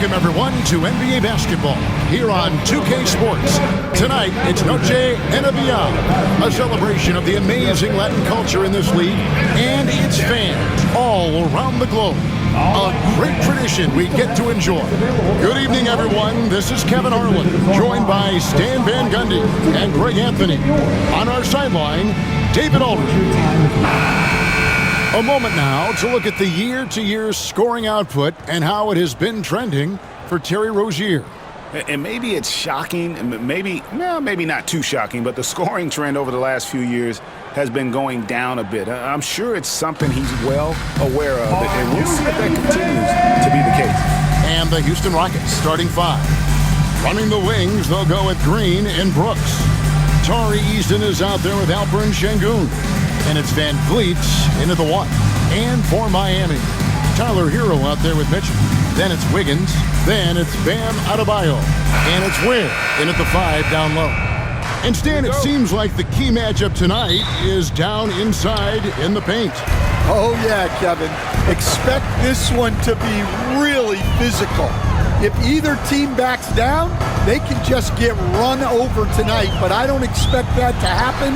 Welcome, everyone, to NBA basketball here on 2K Sports. Tonight, it's Noche NBA, a celebration of the amazing Latin culture in this league and its fans all around the globe. A great tradition we get to enjoy. Good evening, everyone. This is Kevin Harlan, joined by Stan Van Gundy and Greg Anthony. On our sideline, David Aldridge. A moment now to look at the year-to-year scoring output and how it has been trending for Terry Rozier. And maybe it's shocking, maybe not too shocking, but the scoring trend over the last few years has been going down a bit. I'm sure it's something he's well aware of, and we'll see if that continues to be the case. And the Houston Rockets starting five. Running the wings, they'll go with Green and Brooks. Tari Eason is out there with Alperen Şengün. And it's Van Vliet into the one. And for Miami, Tyler Hero out there with Mitchell. Then it's Wiggins. Then it's Bam Adebayo. And it's Ware in at the five down low. And Stan, it seems like the key matchup tonight is down inside in the paint. Oh, yeah, Kevin. Expect this one to be really physical. If either team backs down, they can just get run over tonight, but I don't expect that to happen.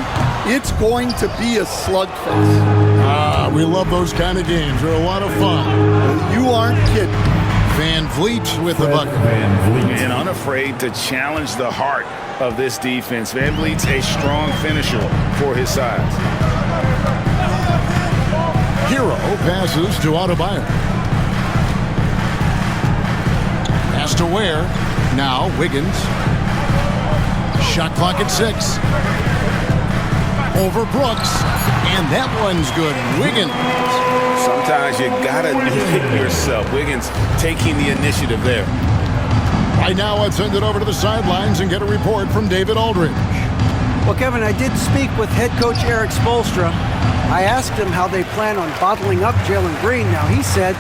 It's going to be a slugfest. We love those kind of games. They're a lot of fun. You aren't kidding. Van Vliet with the bucket. And unafraid to challenge the heart of this defense. Van Vliet's a strong finisher for his size. Hero passes to Adebayo. Pass to Ware. Now Wiggins. Shot clock at 6. Over Brooks. And that one's good. Wiggins. Sometimes you gotta do it yourself. Wiggins taking the initiative there. Right now, let's send it over to the sidelines and get a report from David Aldridge. Well, Kevin, I did speak with head coach Eric Spoelstra. I asked him how they plan on bottling up Jalen Green. Now, he said,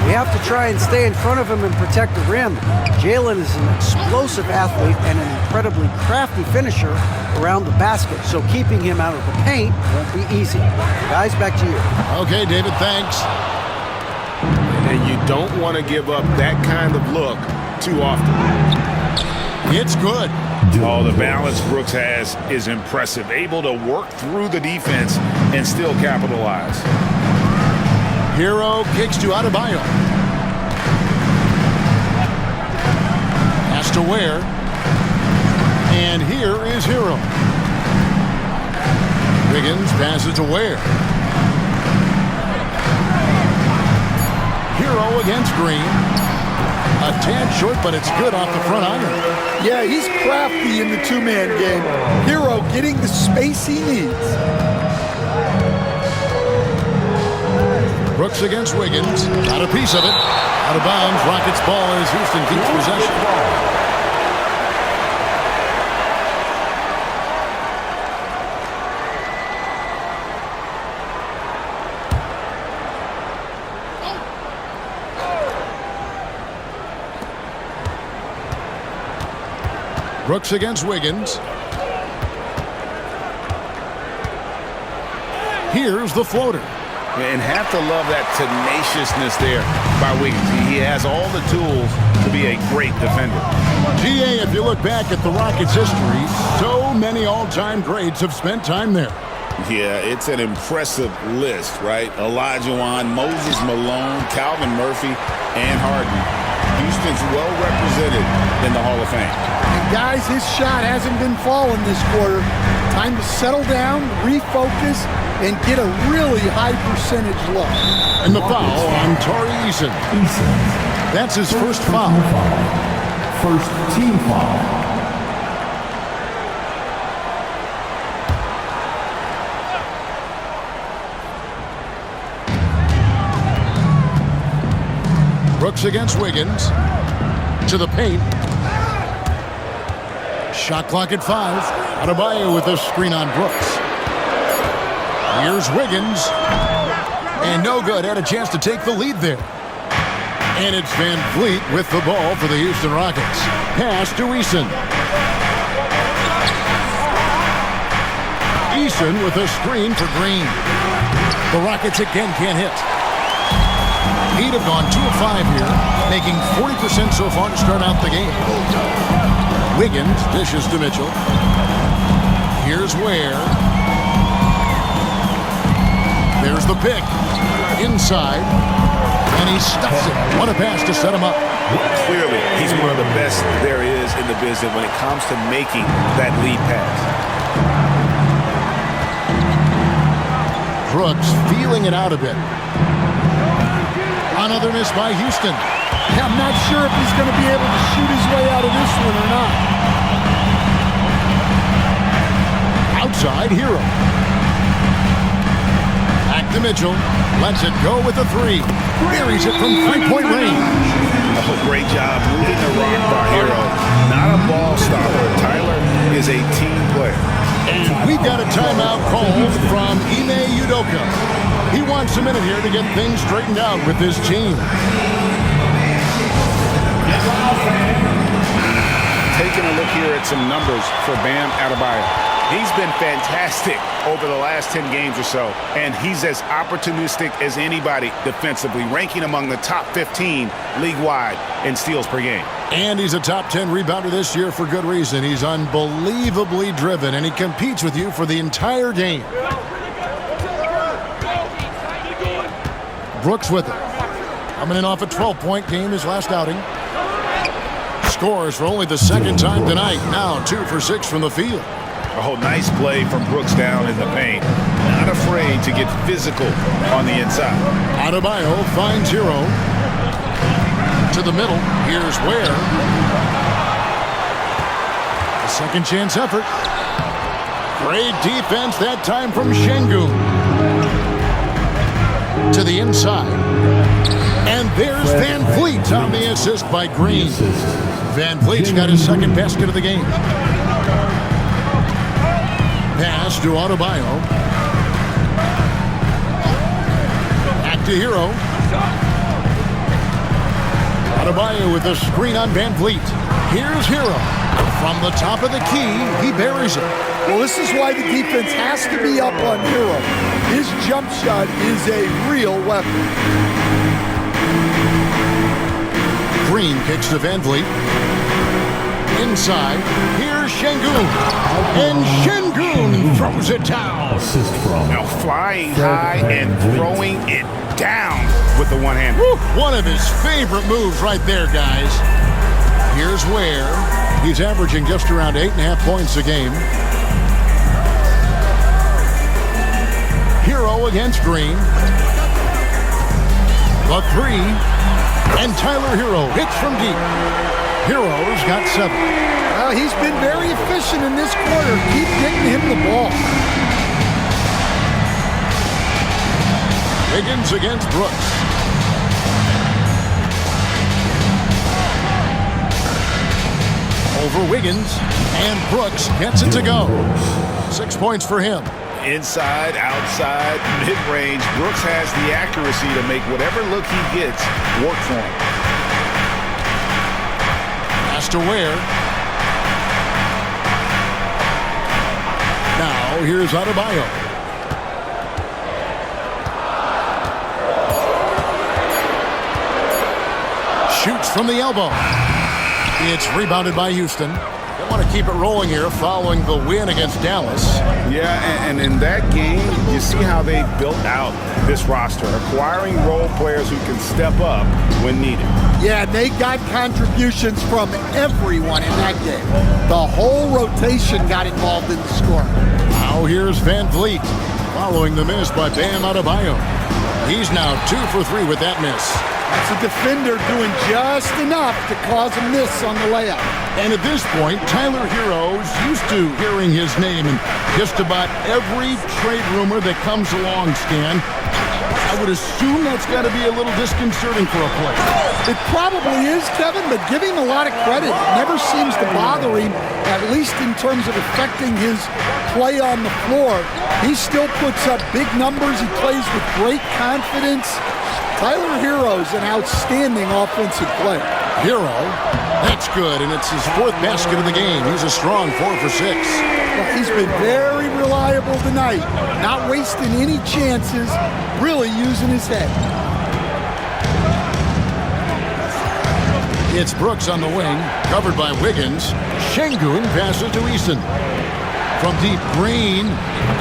we have to try and stay in front of him and protect the rim. Jalen is an explosive athlete and an incredibly crafty finisher around the basket, so keeping him out of the paint won't be easy. Guys, back to you. Okay, David, thanks. And you don't want to give up that kind of look too often. It's good. Oh, the balance Brooks has is impressive. Able to work through the defense and still capitalize. Hero kicks to Adebayo. Pass to Ware. And here is Hero. Wiggins passes to Ware. Hero against Green. A tad short, but it's good off the front iron. Yeah, he's crafty in the two-man game. Hero getting the space he needs. Brooks against Wiggins. Got a piece of it. Out of bounds. Rockets ball as Houston keeps possession. Brooks against Wiggins. Here's the floater. And have to love that tenaciousness there by Wiggins. He has all the tools to be a great defender. GA, if you look back at the Rockets' history, so many all-time greats have spent time there. Yeah, it's an impressive list, right? Olajuwon, Moses Malone, Calvin Murphy, and Harden. Houston's well represented in the Hall of Fame. And guys, his shot hasn't been falling this quarter. Time to settle down, refocus, and get a really high percentage look. And the foul on Tari Eason. That's his first foul. First team foul. Brooks against Wiggins. To the paint. Shot clock at 5. Adebayo with a screen on Brooks. Here's Wiggins. And no good. Had a chance to take the lead there. And it's Van Vliet with the ball for the Houston Rockets. Pass to Eason. Eason with a screen for Green. The Rockets again can't hit. Heat have gone 2 of 5 here, making 40% so far to start out the game. Wiggins dishes to Mitchell. Here's Ware. There's the pick. Inside. And he stuffs it. What a pass to set him up. Clearly, he's one of the best there is in the business when it comes to making that lead pass. Brooks feeling it out a bit. Another miss by Houston. Yeah, I'm not sure if he's going to be able to shoot his way out of this one or not. Outside, Hero. Back to Mitchell. Lets it go with a 3. Buries it from 3-point range. Oh, great job moving the rock by Hero. Not a ball stopper. Tyler is a team player. And we've got a timeout called from Ime Udoka. He wants a minute here to get things straightened out with his team. Taking a look here at some numbers for Bam Adebayo. He's been fantastic over the last 10 games or so, and he's as opportunistic as anybody defensively, ranking among the top 15 league-wide in steals per game. And he's a top 10 rebounder this year for good reason. He's unbelievably driven, and he competes with you for the entire game. Brooks with it. Coming in off a 12-point game his last outing. Scores for only the second time tonight. Now 2 for 6 from the field. Oh, nice play from Brooks down in the paint. Not afraid to get physical on the inside. Adebayo finds Hero. To the middle. Here's Ware. A second chance effort. Great defense that time from Şengün. To the inside. And there's Van Vliet on the assist by Green. Van Vliet's got his second basket of the game. Pass to Adebayo. Back to Hero. Adebayo with a screen on Van Vliet. Here's Hero. From the top of the key, he buries it. Well, this is why the defense has to be up on Hero. His jump shot is a real weapon. Green kicks to Van Vliet. Inside, here's Şengün. And Şengün throws it down. Assist from Now flying high and throwing it down with the one hand. One of his favorite moves right there, guys. Here's Ware. He's averaging just around 8.5 points a game. Hero against Green. The 3. And Tyler Hero hits from deep. Hero's got 7. He's been very efficient in this quarter. Keep getting him the ball. Wiggins against Brooks. Over Wiggins. And Brooks gets it to go. 6 points for him. Inside, outside, mid-range. Brooks has the accuracy to make whatever look he gets work for him. Pass to Ware. Now here's Adebayo. Shoots from the elbow. It's rebounded by Houston. They want to keep it rolling here following the win against Dallas. Yeah, and in that game, you see how they built out this roster, acquiring role players who can step up when needed. Yeah, they got contributions from everyone in that game. The whole rotation got involved in the score. Now here's Van Vliet following the miss by Bam Adebayo. He's now 2 for 3 with that miss. That's a defender doing just enough to cause a miss on the layup. And at this point, Tyler Hero's used to hearing his name in just about every trade rumor that comes along, Stan. I would assume that's got to be a little disconcerting for a player. It probably is, Kevin, but give him a lot of credit. It never seems to bother him, at least in terms of affecting his play on the floor. He still puts up big numbers. He plays with great confidence. Tyler Hero's an outstanding offensive player. Hero, that's good, and it's his 4th basket of the game. He's a strong 4 for 6. Well, he's been very reliable tonight, not wasting any chances, really using his head. It's Brooks on the wing, covered by Wiggins. Şengün passes to Easton. From deep, Green.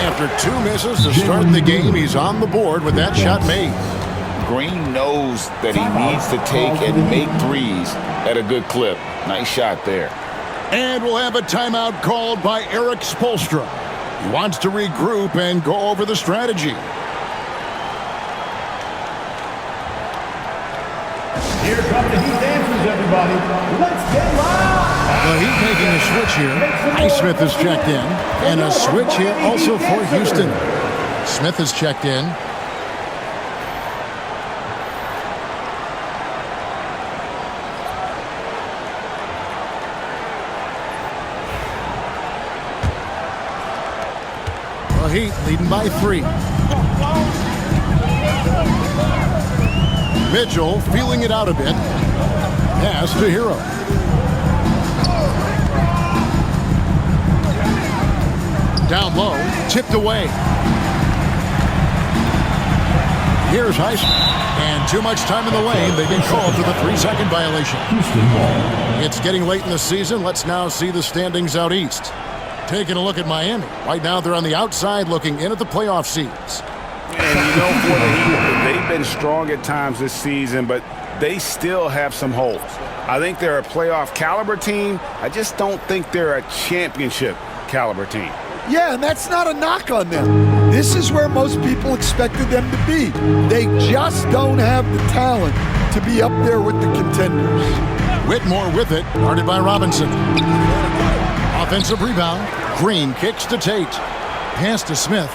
After 2 misses to start the game, he's on the board with that shot made. Green knows that he needs to take and make threes at a good clip. Nice shot there. And we'll have a timeout called by Erik Spoelstra. He wants to regroup and go over the strategy. Here come the Heat dancers, everybody. Let's get live. The Heat making a switch here. Highsmith is checked in. And a switch here also for Houston. Smith is checked in. The Heat leading by 3. Mitchell feeling it out a bit. Pass to Hero. Down low, tipped away. Here's Highsmith. And too much time in the lane. They've been called for the 3-second violation. It's getting late in the season. Let's now see the standings out east. Taking a look at Miami. Right now they're on the outside looking in at the playoff seeds. And you know, for the Heat, they've been strong at times this season, but they still have some holes. I think they're a playoff caliber team. I just don't think they're a championship caliber team. Yeah, and that's not a knock on them. This is where most people expected them to be. They just don't have the talent to be up there with the contenders. Whitmore with it, guarded by Robinson. Offensive rebound. Green kicks to Tate. Pass to Smith.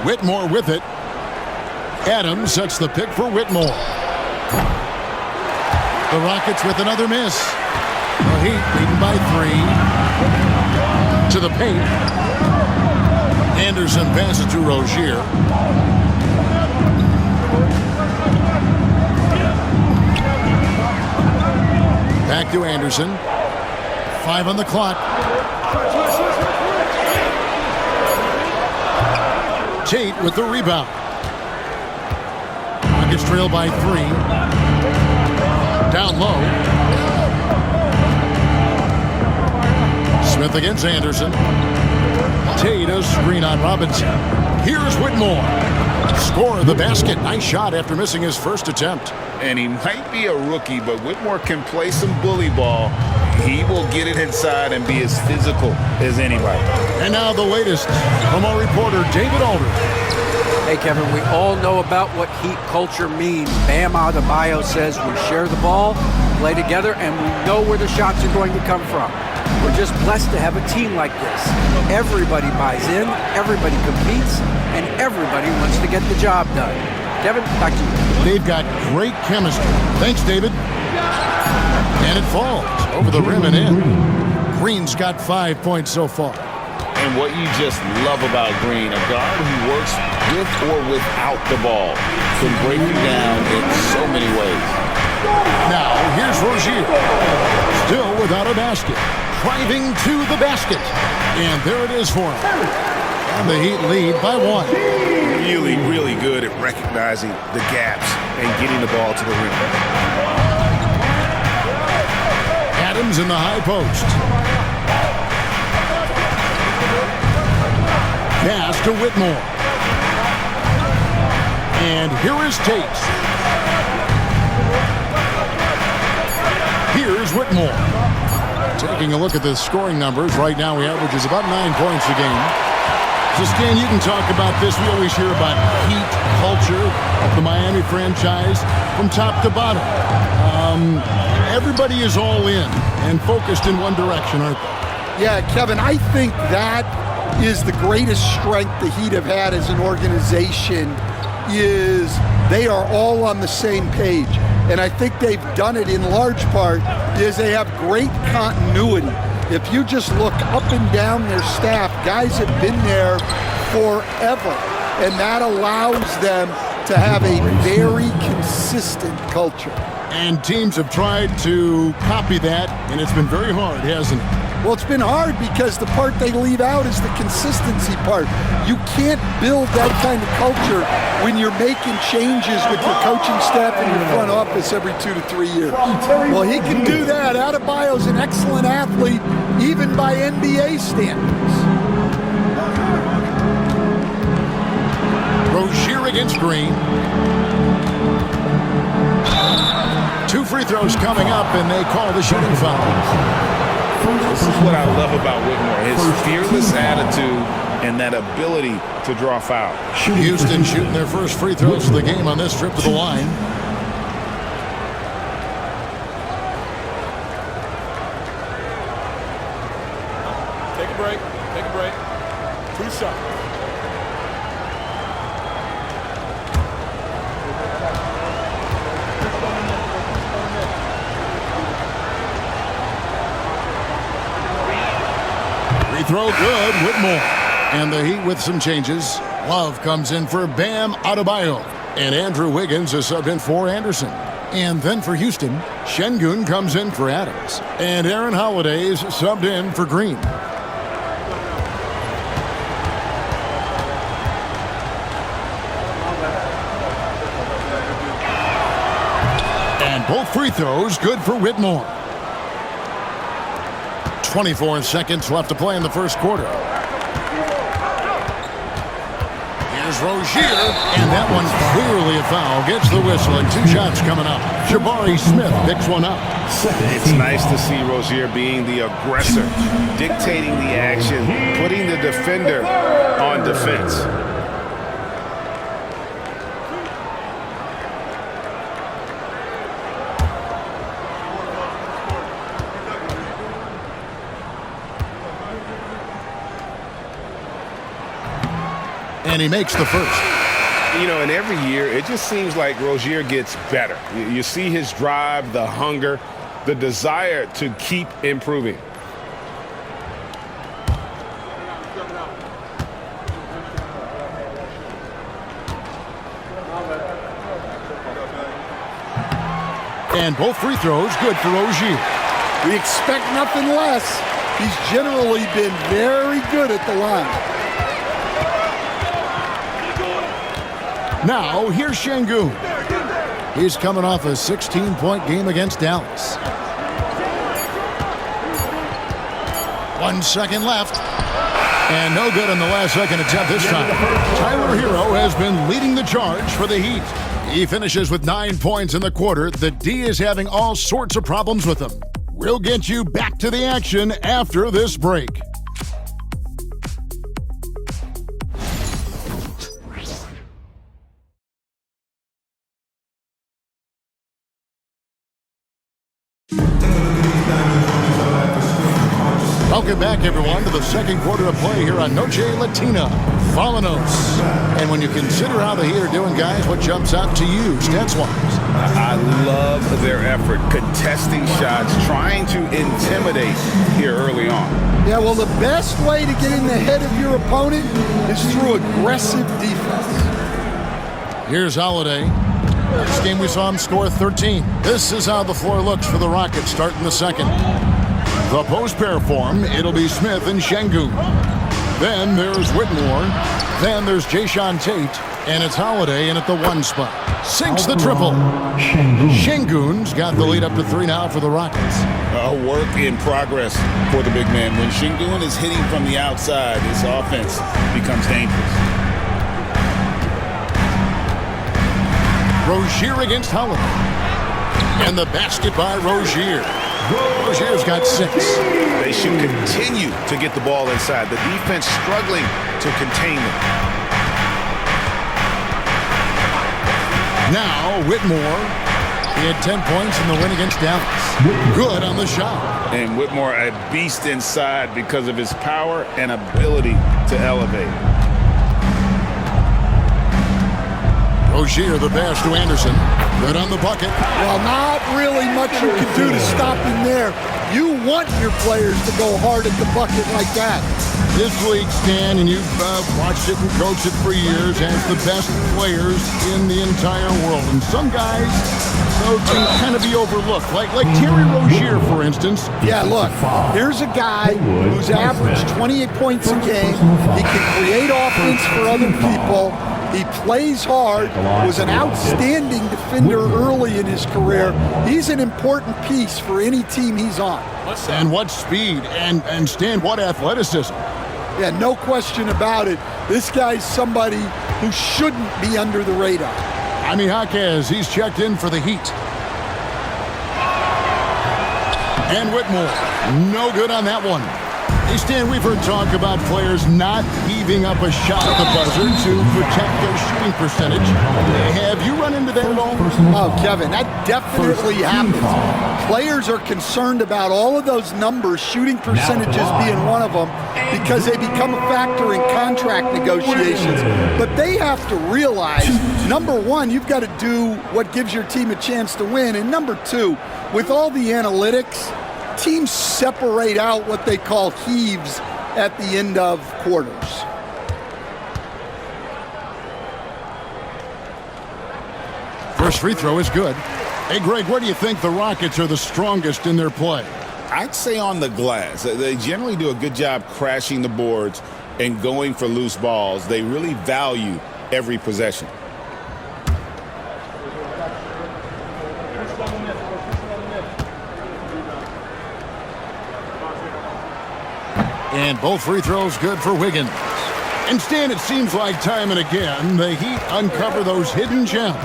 Whitmore with it. Adams sets the pick for Whitmore. The Rockets with another miss. The Heat leading by 3. To the paint. Anderson passes to Rozier. Back to Anderson. 5 on the clock. Tate with the rebound. Rockets trail by 3. Down low. Smith against Anderson. Tate a screen on Robinson. Here's Whitmore. Score of the basket. Nice shot after missing his first attempt. And he might be a rookie, but Whitmore can play some bully ball. He will get it inside and be as physical as anybody. And now the latest from our reporter, David Aldridge. Hey, Kevin, we all know about what Heat culture means. Bam Adebayo says we share the ball, play together, and we know where the shots are going to come from. We're just blessed to have a team like this. Everybody buys in, everybody competes, and everybody wants to get the job done. Kevin, back to you. They've got great chemistry. Thanks, David. And it falls over the rim and in. Green's got 5 points so far. And what you just love about Green, a guard who works with or without the ball, can break you down in so many ways. Now, here's Rozier. Still without a basket. Driving to the basket. And there it is for him. And the Heat lead by 1. Really, really good at recognizing the gaps and getting the ball to the rim. Adams in the high post. Pass to Whitmore. And here is Tate. Here's Whitmore. Taking a look at the scoring numbers, right now he averages about 9 points a game. So Stan, you can talk about this. We always hear about Heat culture of the Miami franchise from top to bottom. Everybody is all in and focused in one direction, aren't they? Yeah, Kevin, I think that is the greatest strength the Heat have had as an organization is they are all on the same page. And I think they've done it in large part is they have great continuity. If you just look up and down their staff, guys have been there forever. And that allows them to have a very consistent culture. And teams have tried to copy that, and it's been very hard, hasn't it? Well, it's been hard because the part they leave out is the consistency part. You can't build that kind of culture when you're making changes with your coaching staff and your front office every 2 to 3 years. Well, he can do that. Adebayo's an excellent athlete, even by NBA standards. Rozier against Green. 2 free throws coming up, and they call the shooting foul. This is what I love about Whitmore, his fearless attitude and that ability to draw foul. Houston shooting their first free throws of the game on this trip to the line. Take a break. Take a break. 2 shots. Free throw good, Whitmore. And the Heat with some changes. Love comes in for Bam Adebayo. And Andrew Wiggins is subbed in for Anderson. And then for Houston, Şengün comes in for Adams. And Aaron Holiday is subbed in for Green. And both free throws good for Whitmore. 24 seconds left to play in the first quarter. Here's Rozier, and that one clearly a foul. Gets the whistle, and 2 shots coming up. Jabari Smith picks one up. It's nice to see Rozier being the aggressor, dictating the action, putting the defender on defense. And he makes the first. You know, and every year, it just seems like Rozier gets better. You see his drive, the hunger, the desire to keep improving. And both free throws good for Rozier. We expect nothing less. He's generally been very good at the line. Now, here's Şengün. He's coming off a 16-point game against Dallas. 1 second left. And no good on the last second attempt this time. Tyler Hero has been leading the charge for the Heat. He finishes with 9 points in the quarter. The D is having all sorts of problems with him. We'll get you back to the action after this break. Welcome back, everyone, to the second quarter of play here on Noche Latina. Vámonos. And when you consider how the Heat are doing, guys, what jumps out to you, stats-wise? I love their effort, contesting shots, trying to intimidate here early on. Yeah, well, the best way to get in the head of your opponent is through aggressive defense. Here's Holiday. This game we saw him score 13. This is how the floor looks for the Rockets starting the second. The post pair form, it'll be Smith and Şengün. Then there's Whitmore. Then there's Jae'Sean Tate. And it's Holiday in at the 1 spot. Sinks the triple. Şengün's got the lead up to 3 now for the Rockets. A work in progress for the big man. When Şengün is hitting from the outside, his offense becomes dangerous. Rozier against Holiday. And the basket by Rozier. Rozier's got 6. They should continue to get the ball inside. The defense struggling to contain them. Now, Whitmore. He had 10 points in the win against Dallas. Good on the shot. And Whitmore a beast inside because of his power and ability to elevate. Rozier, the pass to Anderson. Good on the bucket. Well, not really much you can do to stop him there. You want your players to go hard at the bucket like that. This league, Stan, and you've watched it and coached it for years, has the best players in the entire world. And some guys, though, can kind of be overlooked, like Terry Rozier, for instance. Yeah, look, here's a guy who's averaged 28 points a game. He can create offense for other people. He plays hard, was an outstanding defender early in his career. He's an important piece for any team he's on. And what speed, and Stan, what athleticism. Yeah, no question about it. This guy's somebody who shouldn't be under the radar. Jaquez, he's checked in for the Heat. And Whitmore, no good on that one. Hey, Stan, we've heard talk about players not heaving up a shot at the buzzer to protect their shooting percentage. Have you run into that at all? Oh, Kevin, that definitely happens. Players are concerned about all of those numbers, shooting percentages being one of them, because they become a factor in contract negotiations. But they have to realize, number one, you've got to do what gives your team a chance to win. And number two, with all the analytics, teams separate out what they call heaves at the end of quarters. First free throw is good. Hey, Greg, where do you think the Rockets are the strongest in their play? I'd say on the glass. They generally do a good job crashing the boards and going for loose balls. They really value every possession. And both free throws good for Wiggins. And Stan, it seems like time and again, the Heat uncover those hidden gems,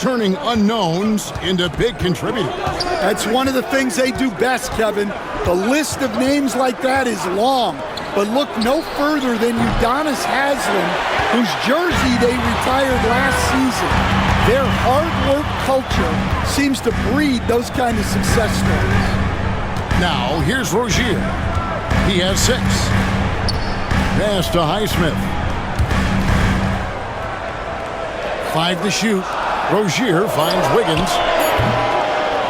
turning unknowns into big contributors. That's one of the things they do best, Kevin. The list of names like that is long, but look no further than Udonis Haslem, whose jersey they retired last season. Their hard work culture seems to breed those kind of success stories. Now, here's Rozier. He has 6. Pass to Highsmith. 5 to shoot. Rozier finds Wiggins.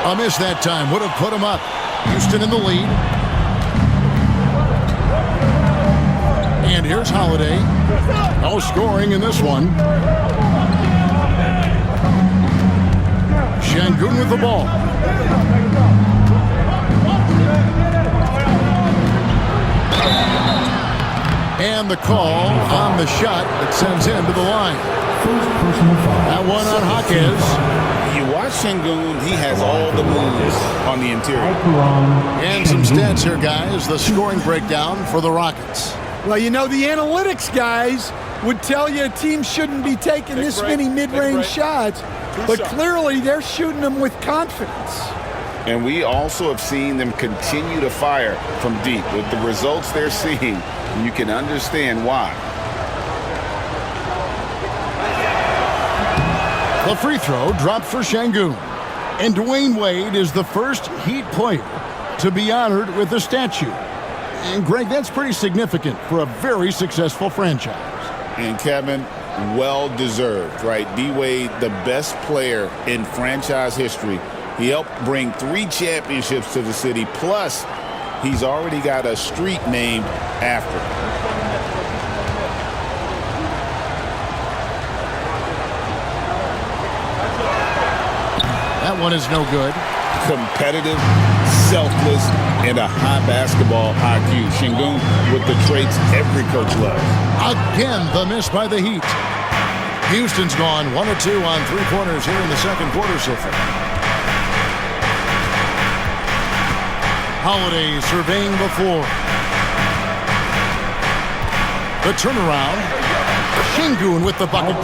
A miss that time. Would have put him up. Houston in the lead. And here's Holiday. No scoring in this one. Şengün with the ball. And the call on the shot that sends him to the line. That one on Jaquez. You watch Şengün, he has all the moves on the interior. And some stats here, guys. The scoring breakdown for the Rockets. Well, the analytics guys would tell you a team shouldn't be taking this many mid-range shots, but clearly they're shooting them with confidence. And we also have seen them continue to fire from deep. With the results they're seeing, you can understand why. The free throw dropped for Şengün. And Dwayne Wade is the first Heat player to be honored with a statue. And Greg, that's pretty significant for a very successful franchise. And Kevin, well deserved, right? D-Wade, the best player in franchise history. He helped bring 3 championships to the city, plus he's already got a street named after him. That one is no good. Competitive, selfless, and a high basketball IQ. Şengün with the traits every coach loves. Again, the miss by the Heat. Houston's gone 1 of 2 on 3-pointers here in the second quarter so far. Holiday surveying the floor. The turnaround. Şengün with the bucket.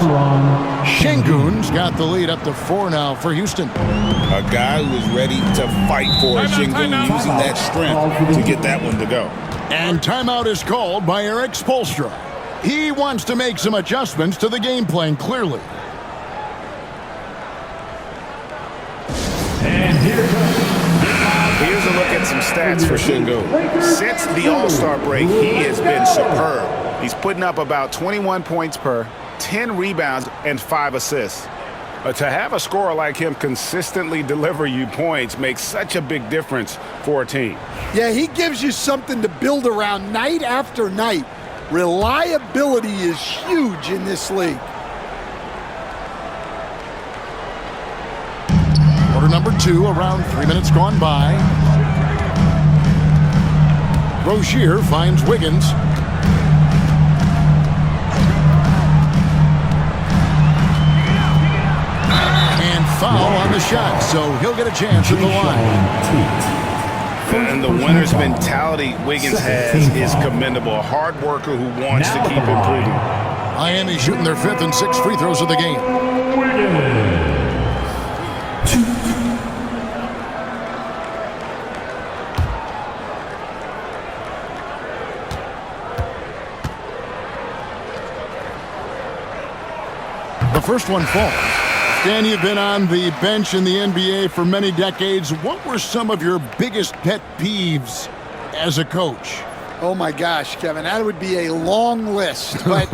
Şengün's got the lead up to 4 now for Houston. A guy who is ready to fight for it. Şengün using that strength to get that one to go. And timeout is called by Eric Spoelstra. He wants to make some adjustments to the game plan, clearly. And here comes. Here's a look at some stats for Şengün. Since the All-Star break, he has been superb. He's putting up about 21 points per, 10 rebounds, and 5 assists. To have a scorer like him consistently deliver you points makes such a big difference for a team. Yeah, he gives you something to build around night after night. Reliability is huge in this league. Quarter number 2, around 3 minutes gone by. Rozier finds Wiggins. And foul on the shot, so he'll get a chance at the line. And the winner's mentality Wiggins has is commendable. A hard worker who wants to keep improving. Miami shooting their 5th and 6th free throws of the game. The first one falls. Dan, you've been on the bench in the NBA for many decades. What were some of your biggest pet peeves as a coach? Oh my gosh, Kevin, that would be a long list. But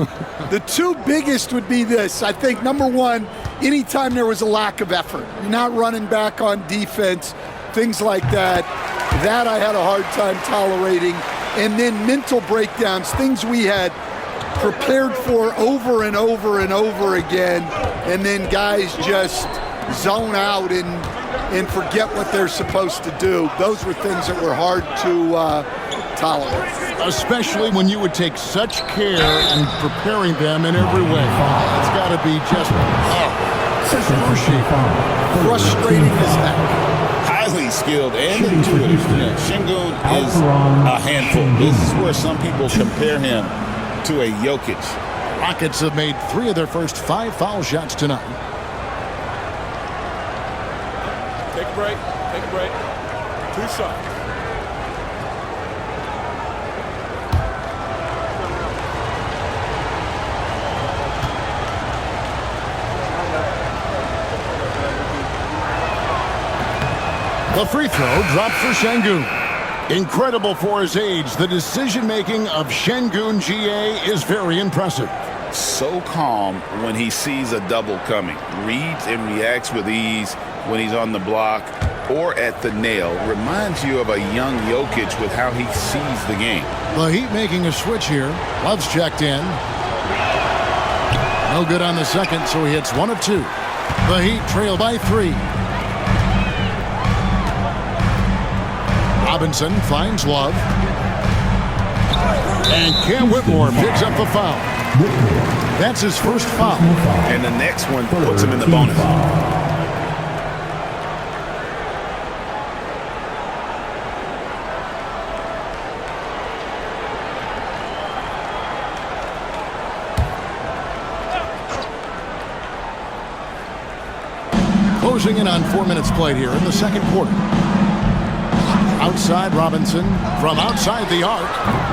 the two biggest would be this. I think number one, anytime there was a lack of effort, you're not running back on defense, things like that. That I had a hard time tolerating. And then mental breakdowns, things we had prepared for over and over and over again, and then guys just zone out and forget what they're supposed to do. Those were things that were hard to tolerate. Especially when you would take such care in preparing them in every way. It's got to be just frustrating as heck. Highly skilled and intuitive. Şengün is a handful. This is where some people compare him to a Jokic. Rockets have made 3 of their first 5 foul shots tonight. Take a break. Take a break. 2 shots. The free throw dropped for Şengün. Incredible for his age. The decision-making of Şengün GA is very impressive. So calm when he sees a double coming. Reads and reacts with ease when he's on the block or at the nail. Reminds you of a young Jokic with how he sees the game. The Heat making a switch here. Love's checked in. No good on the second, so he hits 1 of 2. The Heat trail by 3. Robinson finds Love. And Cam Whitmore picks up the foul. That's his first foul. And the next one puts him in the bonus. Closing in on 4 minutes played here in the second quarter. Outside Robinson from outside the arc.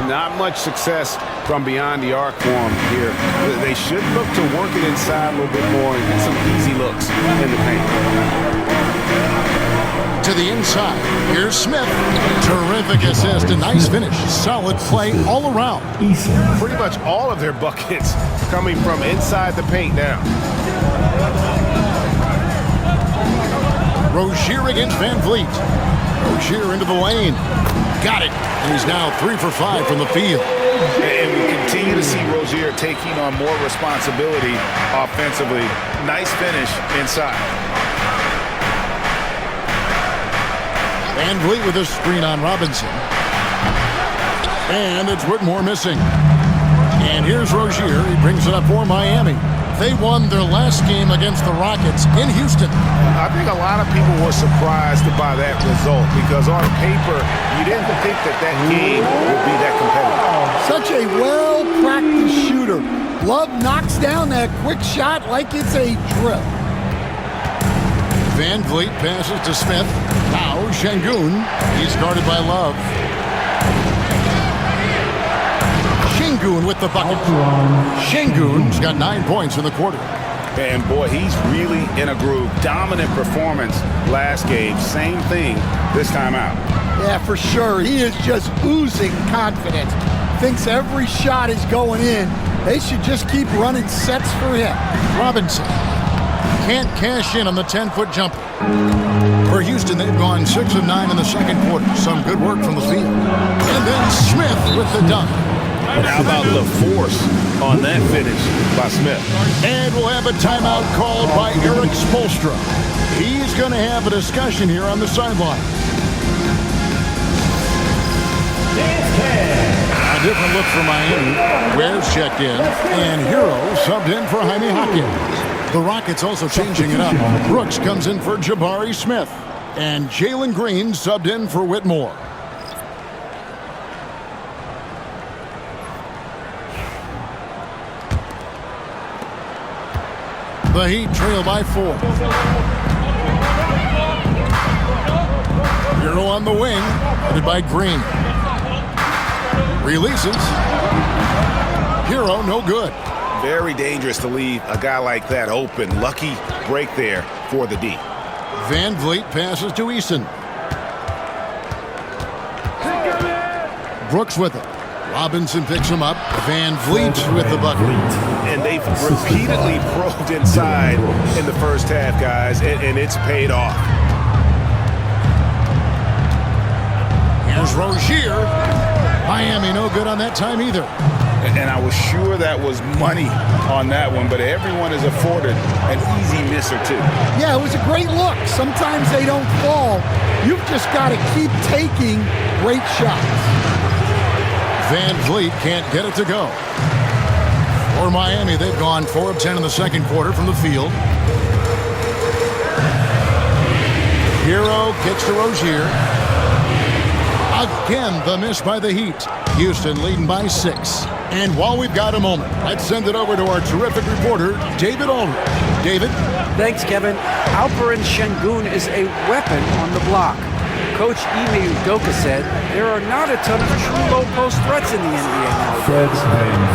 Not much success from beyond the arc for him here. They should look to work it inside a little bit more and get some easy looks in the paint. To the inside. Here's Smith. Terrific assist. A nice finish. Solid play all around. Pretty much all of their buckets coming from inside the paint now. Rozier against Van Vliet. Rozier into the lane. Got it. And he's now 3 for 5 from the field. And we continue to see Rozier taking on more responsibility offensively. Nice finish inside. Van Vliet with a screen on Robinson. And it's Whitmore missing. And here's Rozier. He brings it up for Miami. They won their last game against the Rockets in Houston. I think a lot of people were surprised by that result because on paper, you didn't think that game would be that competitive. Such a well-practiced shooter. Love knocks down that quick shot like it's a drill. Van Vliet passes to Smith. Now Şengün. He's guarded by Love. Şengün with the bucket. Şengün's got 9 points in the quarter. And boy, he's really in a groove. Dominant performance last game. Same thing this time out. Yeah, for sure. He is just oozing confidence. Thinks every shot is going in. They should just keep running sets for him. Robinson. Can't cash in on the 10-foot jumper. For Houston, they've gone 6 of 9 in the second quarter. Some good work from the field. And then Smith with the dunk. How about the force on that finish by Smith? And we'll have a timeout called by Eric Spoelstra. He's going to have a discussion here on the sideline. A different look for Miami. Ware's checked in, and Hero subbed in for Jaime Hawkins. The Rockets also changing it up. Brooks comes in for Jabari Smith, and Jalen Green subbed in for Whitmore. The Heat trail by 4. Hero on the wing, headed by Green. Releases. Hero, no good. Very dangerous to leave a guy like that open. Lucky break there for the D. Van Vliet passes to Eason. Brooks with it. Robinson picks him up. Van Vliet with the bucket. And they've repeatedly probed inside in the first half, guys, and it's paid off. Here's Rozier. Miami no good on that time either. And I was sure that was money on that one, but everyone is afforded an easy miss or two. Yeah, it was a great look. Sometimes they don't fall. You've just got to keep taking great shots. Van Vliet can't get it to go. For Miami, they've gone 4 of 10 in the second quarter from the field. Hero kicks to Rozier. Again, the miss by the Heat. Houston leading by 6. And while we've got a moment, let's send it over to our terrific reporter, David Aldridge. David? Thanks, Kevin. Alperen Şengün is a weapon on the block. Coach Ime Udoka said there are not a ton of true low-post threats in the NBA nowadays.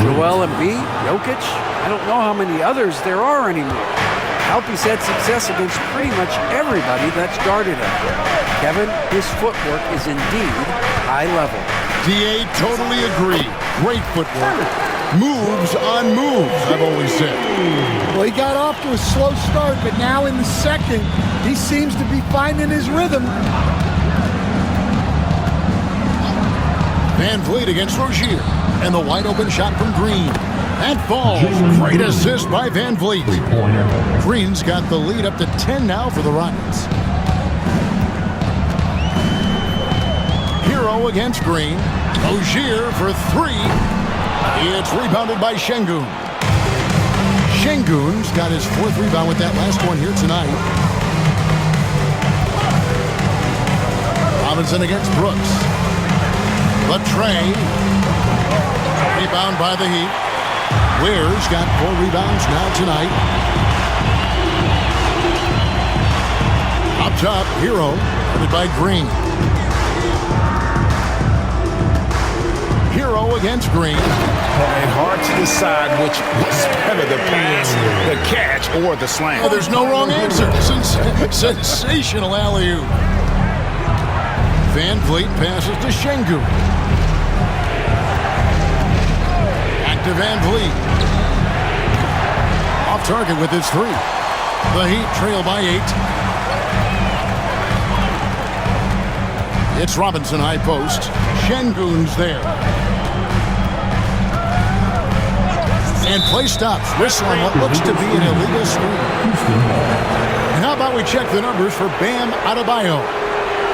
Joel Embiid, Jokic, I don't know how many others there are anymore. Alpe's had success against pretty much everybody that's guarded him. Kevin, his footwork is indeed high level. DA totally agree. Great footwork. Moves on moves, I've always said. Well, he got off to a slow start, but now in the second, he seems to be finding his rhythm. Van Vliet against Rozier. And the wide open shot from Green. That falls. Great assist by Van Vliet. Green's got the lead up to 10 now for the Rockets. Hero against Green. Rozier for 3. It's rebounded by Şengün. Şengün's got his 4th rebound with that last one here tonight. Robinson against Brooks. Latrey. Rebound by the Heat. Ware's got 4 rebounds now tonight. Up top, Hero, headed by Green. Hero against Green. And hard to decide which was better, the pass, the catch, or the slam. Oh, there's no wrong answer. Sensational alley-oop. Van Vliet passes to Şengün. Back to Van Vliet. Off target with his 3. The Heat trail by 8. It's Robinson high post. Şengün's there. And play stops. Whistle on what looks to be an illegal screen. And how about we check the numbers for Bam Adebayo?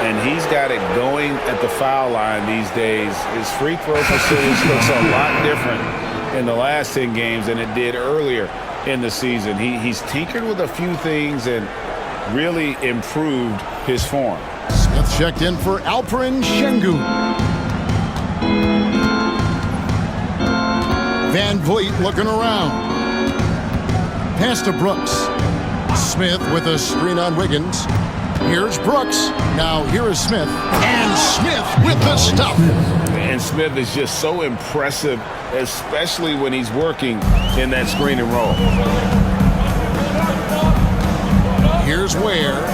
And he's got it going at the foul line these days. His free throw percentage looks a lot different in the last 10 games than it did earlier in the season. He's tinkered with a few things and really improved his form. Smith checked in for Alperen Şengün. Van Vliet looking around. Pass to Brooks. Smith with a screen on Wiggins. Here's Brooks. Now here is Smith. And Smith with the stuff. And Smith is just so impressive, especially when he's working in that screen and roll. Here's Ware.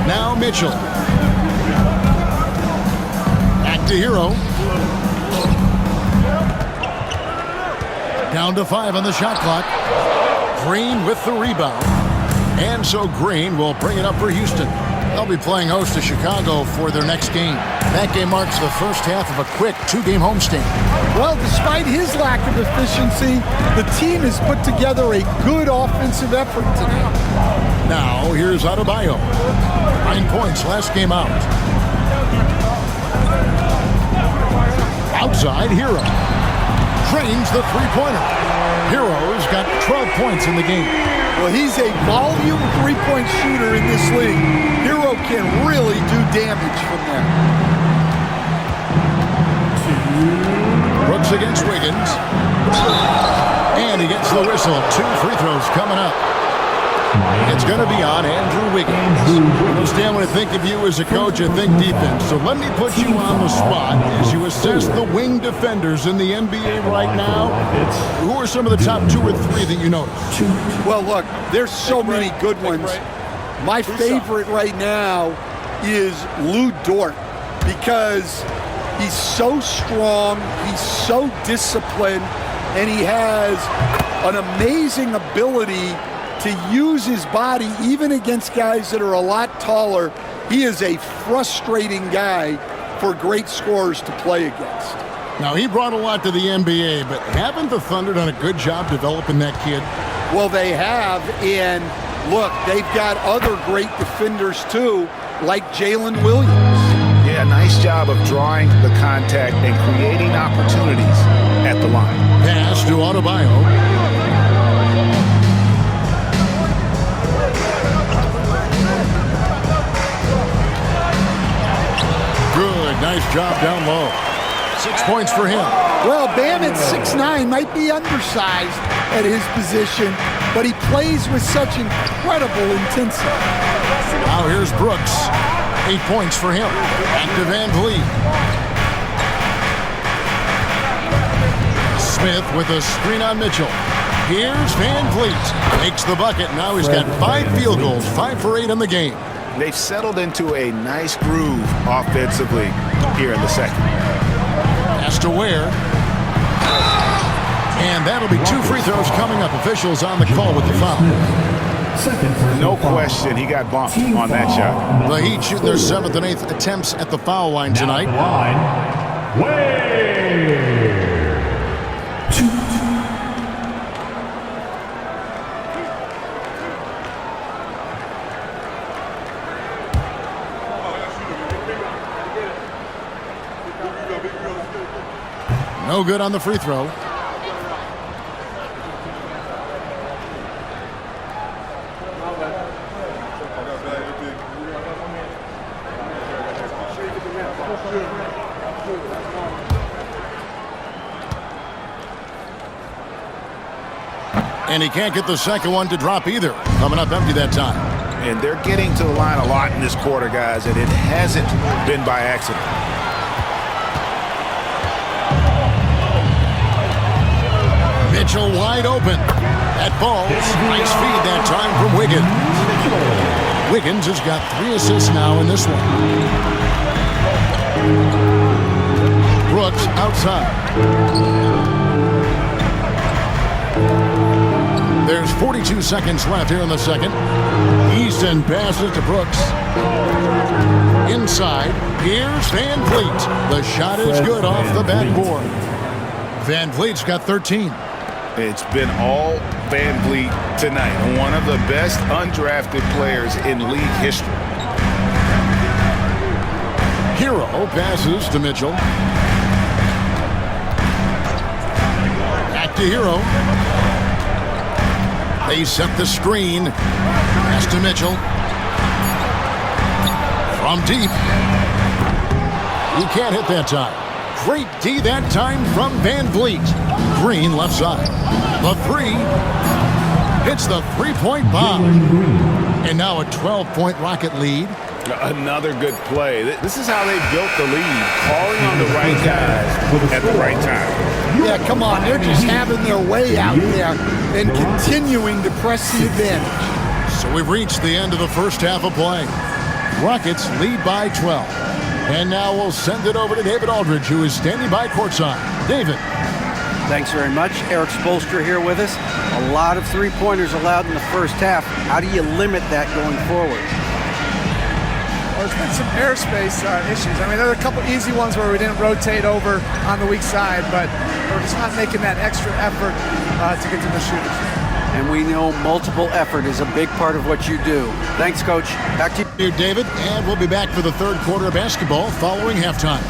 Now Mitchell. Back to Hero. Down to 5 on the shot clock. Green with the rebound. And so Green will bring it up for Houston. They'll be playing host to Chicago for their next game. That game marks the first half of a quick 2-game homestand. Well, despite his lack of efficiency, the team has put together a good offensive effort tonight. Now, here's Adebayo. 9 points last game out. Outside, Hero. Drains the three-pointer. Hero's got 12 points in the game. Well, he's a volume three-point shooter in this league. Hero can really do damage from there. Brooks against Wiggins. And he gets the whistle. 2 free throws coming up. It's going to be on Andrew Wiggins. Stan, when I think of you as a coach, I think defense. So let me put you on the spot as you assess the wing defenders in the NBA right now. Who are some of the top 2 or 3 that you notice? Well, look, there's so many good ones. My favorite right now is Lou Dort because he's so strong, he's so disciplined, and he has an amazing ability to use his body even against guys that are a lot taller. He is a frustrating guy for great scorers to play against. Now, he brought a lot to the NBA, but haven't the Thunder done a good job developing that kid? Well, they have, and look, they've got other great defenders too, like Jalen Williams. Yeah, nice job of drawing the contact and creating opportunities at the line. Pass to Adebayo. Nice job down low. 6 points for him. Well, Bam at 6'9" might be undersized at his position, but he plays with such incredible intensity. Now here's Brooks. 8 points for him. Back to Van Vliet. Smith with a screen on Mitchell. Here's Van Vliet. Makes the bucket. Now he's got 5 field goals. 5 for 8 in the game. They've settled into a nice groove offensively here in the second. Pass to Ware. And that'll be 2 free throws coming up. Officials on the call with the foul. No question, he got bumped on that shot. The Heat shooting their 7th and 8th attempts at the foul line tonight. No good on the free throw. And he can't get the second one to drop either. Coming up empty that time. And they're getting to the line a lot in this quarter, guys, and it hasn't been by accident. Mitchell wide open. That falls. Nice feed that time from Wiggins. Wiggins has got 3 assists now in this one. Brooks outside. There's 42 seconds left here in the second. Easton passes to Brooks. Inside. Here's Van Vliet. The shot is good off the backboard. Van Vliet's got 13. It's been all Van Vliet tonight. One of the best undrafted players in league history. Hero passes to Mitchell. Back to Hero. They set the screen. Pass to Mitchell. From deep. He can't hit that time. Great D that time from Van Vliet. Green left side. The 3 hits the three-point bomb. And now a 12-point Rocket lead. Another good play. This is how they built the lead. Calling on the right guys at the right time. Yeah, come on. They're just having their way out there and continuing to press the advantage. So we've reached the end of the first half of play. Rockets lead by 12. And now we'll send it over to David Aldridge, who is standing by courtside. David. Thanks very much. Eric Spoelstra here with us. A lot of three-pointers allowed in the first half. How do you limit that going forward? Well, there's been some airspace issues. I mean, there are a couple easy ones where we didn't rotate over on the weak side, but we're just not making that extra effort to get to the shooters. And we know multiple effort is a big part of what you do. Thanks, Coach. Back to Here, David, and we'll be back for the third quarter of basketball following halftime.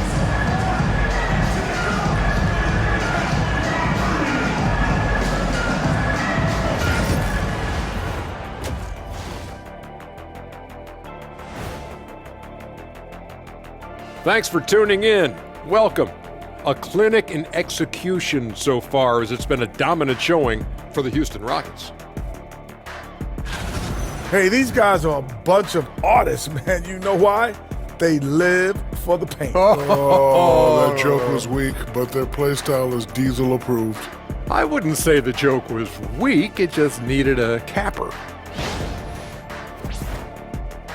Thanks for tuning in. Welcome. A clinic in execution so far, as it's been a dominant showing for the Houston Rockets. Hey, these guys are a bunch of artists, man. You know why? They live for the paint. Oh, that joke was weak, but their play style is Diesel approved. I wouldn't say the joke was weak, it just needed a capper.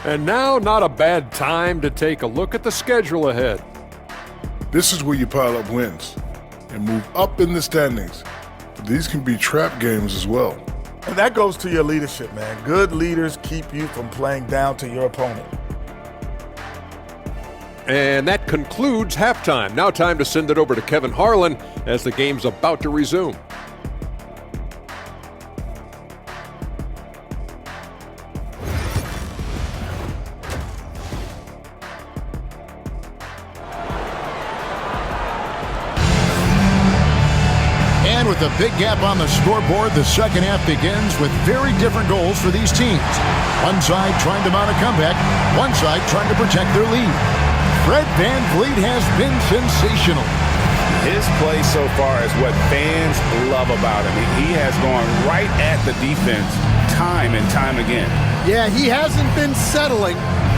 And now, not a bad time to take a look at the schedule ahead. This is where you pile up wins and move up in the standings. But these can be trap games as well. And that goes to your leadership, man. Good leaders keep you from playing down to your opponent. And that concludes halftime. Now time to send it over to Kevin Harlan as the game's about to resume. And with a big gap on the scoreboard, the second half begins with very different goals for these teams. One side trying to mount a comeback, one side trying to protect their lead. Fred VanVleet has been sensational. His play so far is what fans love about him. He has gone right at the defense time and time again. Yeah, he hasn't been settling.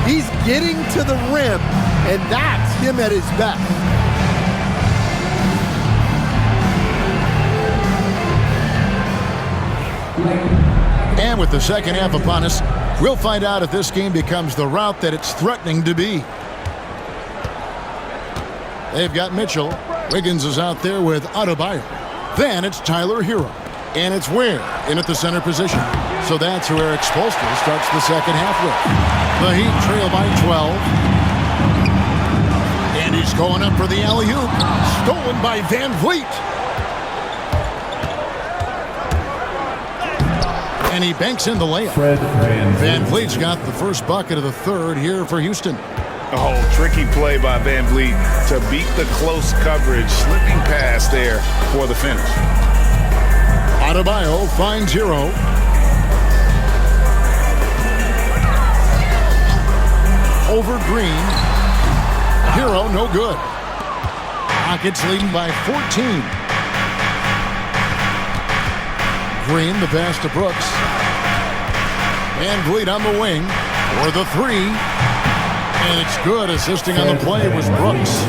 He's getting to the rim, and that's him at his best. And with the second half upon us, we'll find out if this game becomes the rout that it's threatening to be. They've got Mitchell. Wiggins is out there with Adebayo. Then it's Tyler Hero. And it's Ware in at the center position. So that's who Eric Spoelstra starts the second half with. The Heat trail by 12. And he's going up for the alley-oop. Stolen by VanVleet. And he banks in the layup. VanVleet's got the first bucket of the third here for Houston. Oh, tricky play by VanVleet to beat the close coverage. Slipping pass there for the finish. Adebayo finds Hero. Over Green. Hero no good. Rockets leading by 14. Green, the pass to Brooks. VanVleet on the wing for the three. And it's good. Assisting on the play was Brooks.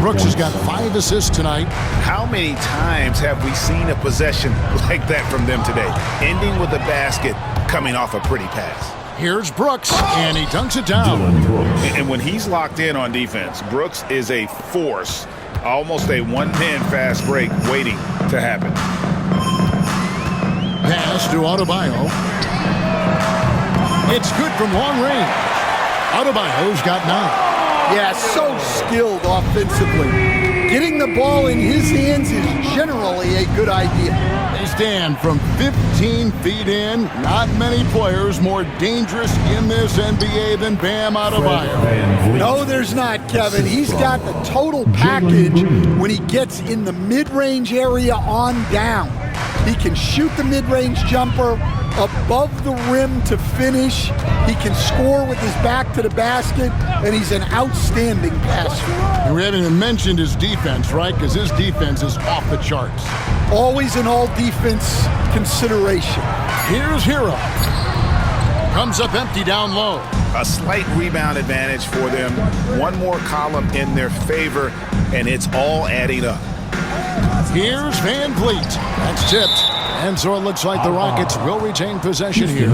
Brooks has got 5 assists tonight. How many times have we seen a possession like that from them today? Ending with a basket, coming off a pretty pass. Here's Brooks, and he dunks it down. And when he's locked in on defense, Brooks is a force. Almost a one-man fast break waiting to happen. Pass to Adebayo. It's good from long range. Adebayo's got 9. Yeah, so skilled offensively. Getting the ball in his hands is generally a good idea. They stand from 15 feet in. Not many players more dangerous in this NBA than Bam Adebayo. No, there's not, Kevin. He's got the total package when he gets in the mid-range area on down. He can shoot the mid-range jumper above the rim to finish. He can score with his back to the basket, and he's an outstanding passer. And we haven't even mentioned his defense, right? Because his defense is off the charts. Always an all-defense consideration. Here's Hero. Comes up empty down low. A slight rebound advantage for them. One more column in their favor, and it's all adding up. Here's VanVleet. That's tipped. And so it looks like the Rockets will retain possession here.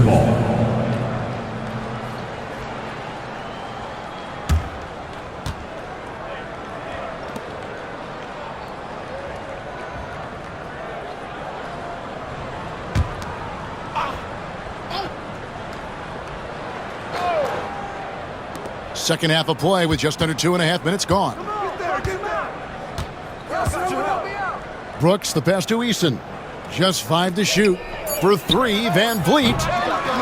Second half of play with just under 2.5 minutes gone. Brooks, the pass to Eason. Just 5 to shoot. For 3, Van Vliet.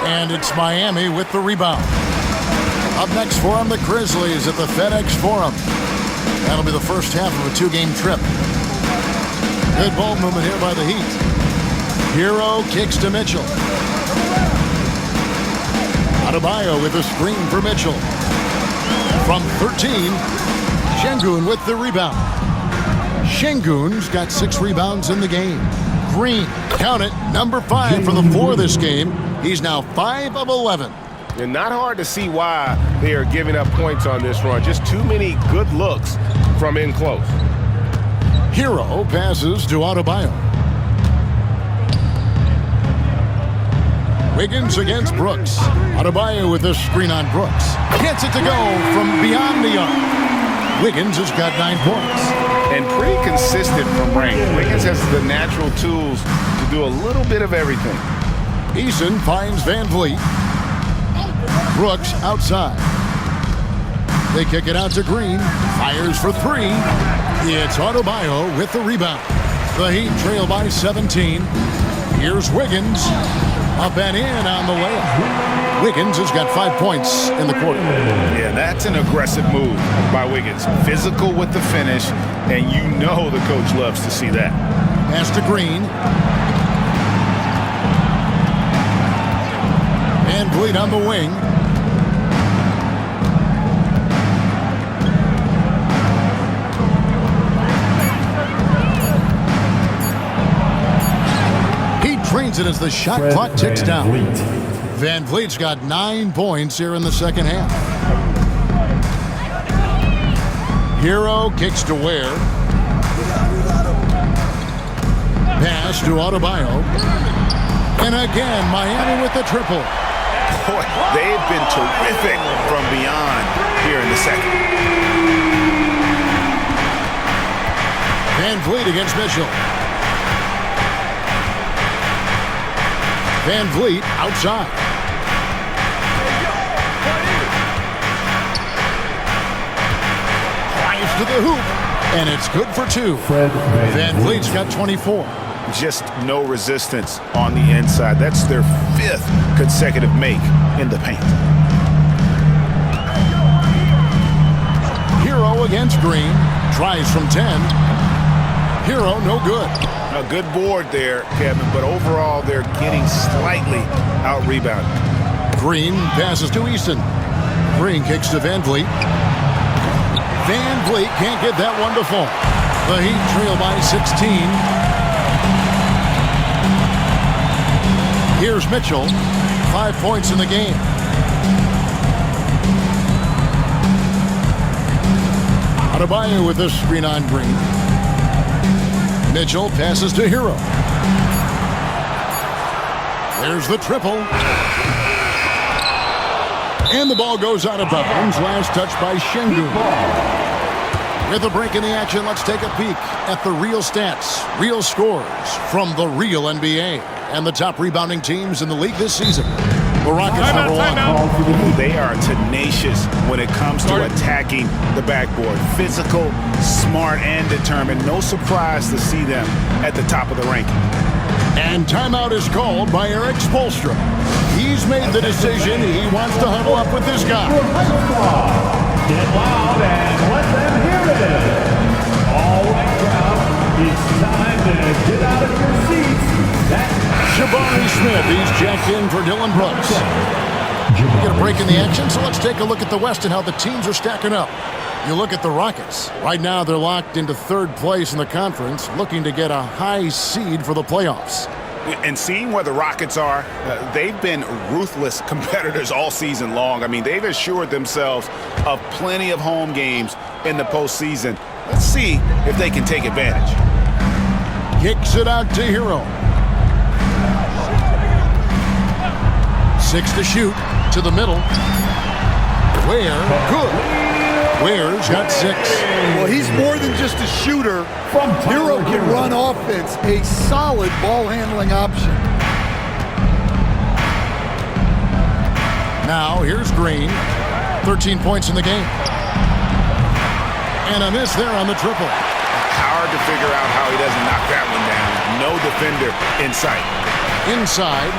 And it's Miami with the rebound. Up next for them, the Grizzlies at the FedEx Forum. That'll be the first half of a 2-game trip. Good ball movement here by the Heat. Hero kicks to Mitchell. Adebayo with a screen for Mitchell. From 13, Şengün with the rebound. Şengün's got 6 rebounds in the game. Green, count it, number 5 for the 4 this game. He's now 5 of 11. And not hard to see why they are giving up points on this run. Just too many good looks from in close. Hero passes to Adebayo. Wiggins against Brooks. Adebayo with a screen on Brooks. Gets it to go from beyond the arc. Wiggins has got 9 points. And pretty consistent from range. Wiggins has the natural tools to do a little bit of everything. Eason finds Van Vliet. Brooks outside. They kick it out to Green. Fires for 3. It's Adebayo with the rebound. The Heat trail by 17. Here's Wiggins. Up and in on the layup. Wiggins has got 5 points in the quarter. Yeah, that's an aggressive move by Wiggins. Physical with the finish, and you know the coach loves to see that. Pass to Green. Van Vliet on the wing. Trains it as the shot clock ticks down. Van Vliet's got 9 points here in the second half. Hero kicks to Ware. Pass to Adebayo. And again, Miami with the triple. Boy, they've been terrific from beyond here in the second. Van Vliet against Mitchell. Van Vliet outside. Drives to the hoop, and it's good for 2. Van Vliet's got 24. Just no resistance on the inside. That's their 5th consecutive make in the paint. Hero against Green. Tries from 10. Hero no good. A good board there, Kevin, but overall they're getting slightly out-rebounded. Green passes to Eason. Green kicks to Van Vliet. Van Vliet can't get that one to fall. The Heat trail by 16. Here's Mitchell. 5 points in the game. Adebayo with the screen on Green. Mitchell passes to Hero. There's the triple. And the ball goes out of bounds. Last touch by Şengün. With a break in the action, let's take a peek at the real stats, real scores from the real NBA and the top rebounding teams in the league this season. The Rockets number 1. They are tenacious when it comes to attacking the backboard. Physical, smart, and determined. No surprise to see them at the top of the ranking. And timeout is called by Eric Spoelstra. He's made the decision. He wants to huddle up with this guy. Get loud and let them hear it. All right, crowd, it's time to get out of your seats. Jabari Smith, he's jacked in for Dylan Brooks. We get a break in the action, so let's take a look at the West and how the teams are stacking up. You look at the Rockets. Right now, they're locked into 3rd place in the conference, looking to get a high seed for the playoffs. And seeing where the Rockets are, they've been ruthless competitors all season long. I mean, they've assured themselves of plenty of home games in the postseason. Let's see if they can take advantage. Kicks it out to Hero. 6 to shoot, to the middle. Ware, good. Ware's got 6. Well, he's more than just a shooter. Hero can run offense, a solid ball handling option. Now, here's Green. 13 points in the game. And a miss there on the triple. Hard to figure out how he doesn't knock that one down. No defender in sight. Inside.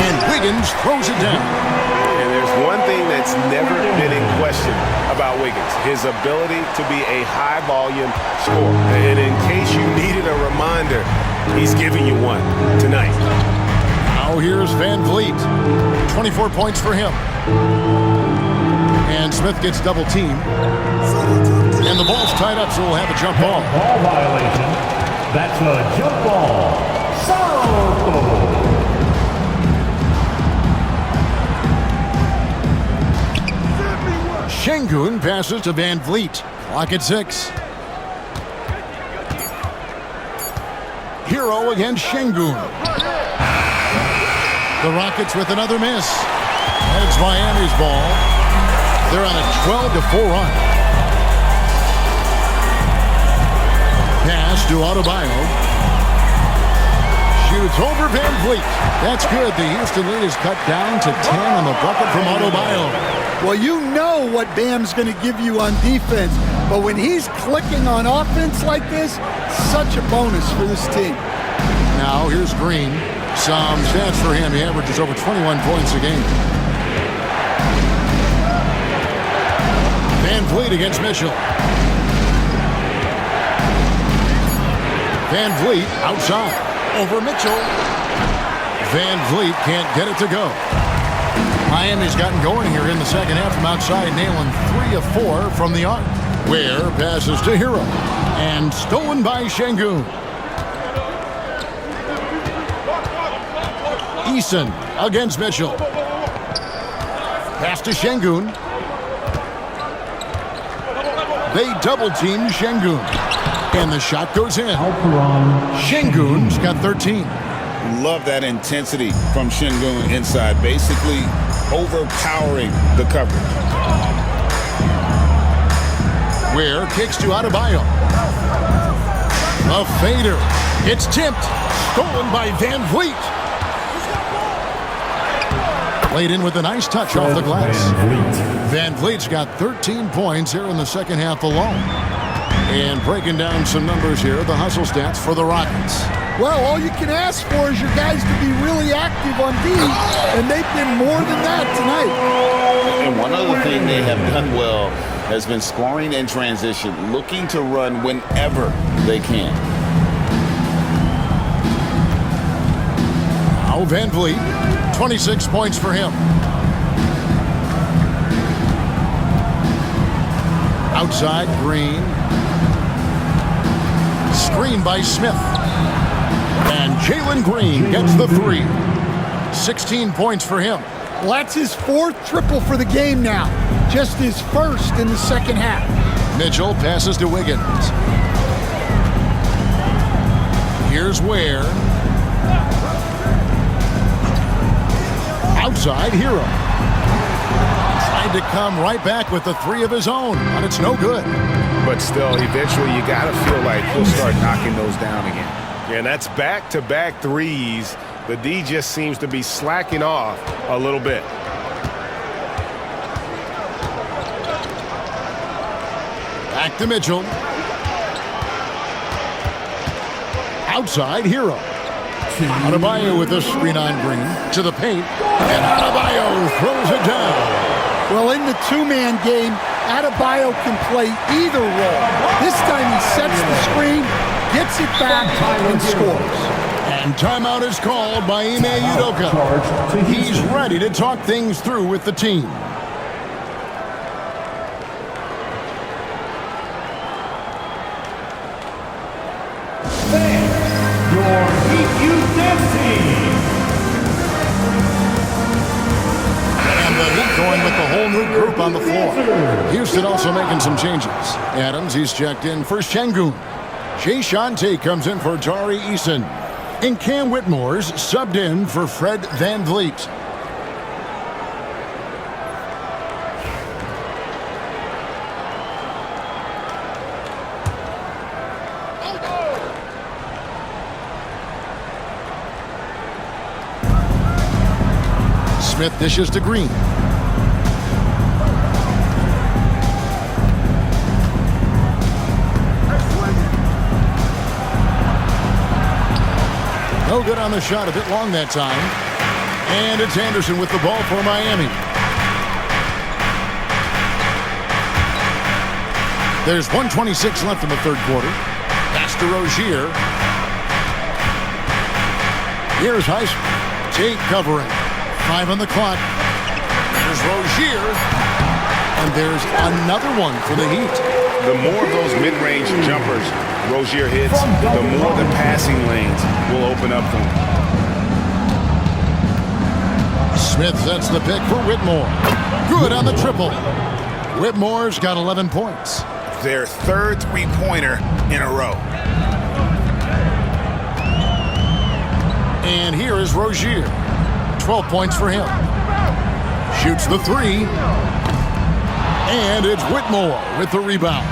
And Wiggins throws it down. And there's one thing that's never been in question about Wiggins, his ability to be a high-volume scorer. And in case you needed a reminder, he's giving you one tonight. Now here's Van Vliet. 24 points for him. And Smith gets double-teamed. And the ball's tied up, so we'll have a jump ball. Ball violation. That's a jump ball. So. Şengün passes to Van Vliet. Clock at 6. Hero against Şengün. The Rockets with another miss. And it's Miami's ball. They're on a 12-4 run. Pass to Adebayo. Shoots over Van Vliet. That's good. The Houston lead is cut down to 10 on the bucket from Adebayo. Well, you know what Bam's going to give you on defense, but when he's clicking on offense like this, such a bonus for this team. Now here's Green. Some stats for him. He averages over 21 points a game. Van Vliet against Mitchell. Van Vliet outside. Over Mitchell. Van Vliet can't get it to go. Miami's gotten going here in the second half from outside, nailing 3 of 4 from the arc. Ware passes to Hero. And stolen by Şengün. Eason against Mitchell. Pass to Şengün. They double-team Şengün. And the shot goes in. Şengün's got 13. Love that intensity from Şengün inside, basically overpowering the coverage. Ware kicks to Adebayo. A fader. It's tipped. Stolen by Van Vliet. Played in with a nice touch off the glass. Van Vliet's got 13 points here in the second half alone. And breaking down some numbers here, the hustle stats for the Rockets. Well, all you can ask for is your guys to be really active on D, and they've been more than that tonight. And one other thing they have done well has been scoring in transition, looking to run whenever they can. Now Van Vliet, 26 points for him. Outside, Green. Screen by Smith. And Jalen Green gets the 3. 16 points for him. Well, that's his 4th triple for the game now. Just his 1st in the second half. Mitchell passes to Wiggins. Here's Ware. Outside, Hero. Tried to come right back with the 3 of his own, but it's no good. But still, eventually you got to feel like he'll start knocking those down again. Yeah, and that's back-to-back threes. The D just seems to be slacking off a little bit. Back to Mitchell. Outside, Hero. Adebayo with the screen on Green. To the paint. And Adebayo throws it down. Well, in the 2-man game, Adebayo can play either role. This time he sets the screen, gets it back, and scores. And timeout is called by Ime Udoka. He's ready to talk things through with the team. Your Heat Youth Dance Team. And the Heat going with the whole new group on the floor. Houston also making some changes. Adams, he's checked in for Şengün. Jay Shante comes in for Tari Eason. And Cam Whitmore's subbed in for Fred Van Vliet. Smith dishes to Green. No good on the shot, a bit long that time. And it's Anderson with the ball for Miami. There's 1:26 left in the third quarter. Pass to Rozier. Here's Heisman. Tate covering. 5 on the clock. There's Rozier. And there's another one for the Heat. The more of those mid-range jumpers Rozier hits, the more the passing lanes will open up for him. Smith sets the pick for Whitmore. Good on the triple. Whitmore's got 11 points. Their third three-pointer in a row. And here is Rozier. 12 points for him. Shoots the three. And it's Whitmore with the rebound.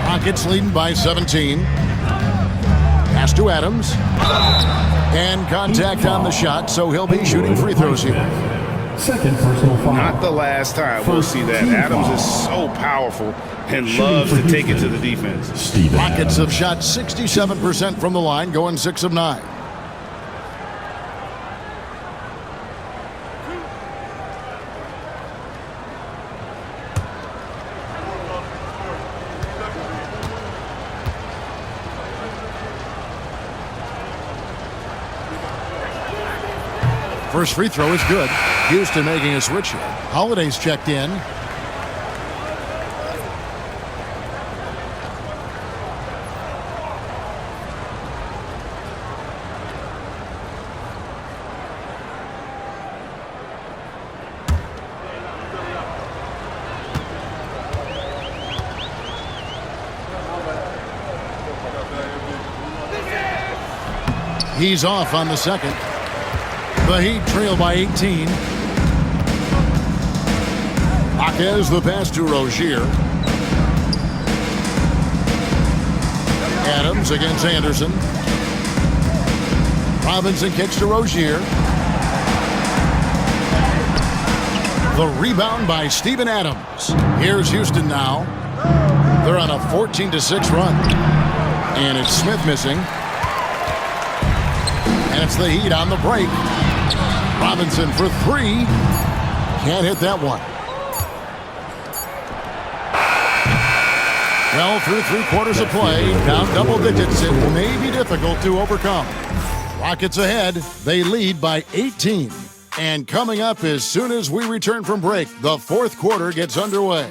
Rockets leading by 17. Pass to Adams. And contact on the shot, so he'll be shooting free throws here. Second personal foul. Not the last time we'll see that. Adams is so powerful and loves to take it to the defense. Rockets have shot 67% from the line, going 6 of 9. First free throw is good. Houston making a switch here. Holiday's checked in. He's off on the second. The Heat trail by 18. Jaquez the pass to Rozier. Adams against Anderson. Robinson kicks to Rozier. The rebound by Steven Adams. Here's Houston now. They're on a 14-6 run. And it's Smith missing. And it's the Heat on the break. Robinson for three. Can't hit that one. Well, through 3 quarters of play, down double digits, it may be difficult to overcome. Rockets ahead. They lead by 18. And coming up as soon as we return from break, the fourth quarter gets underway.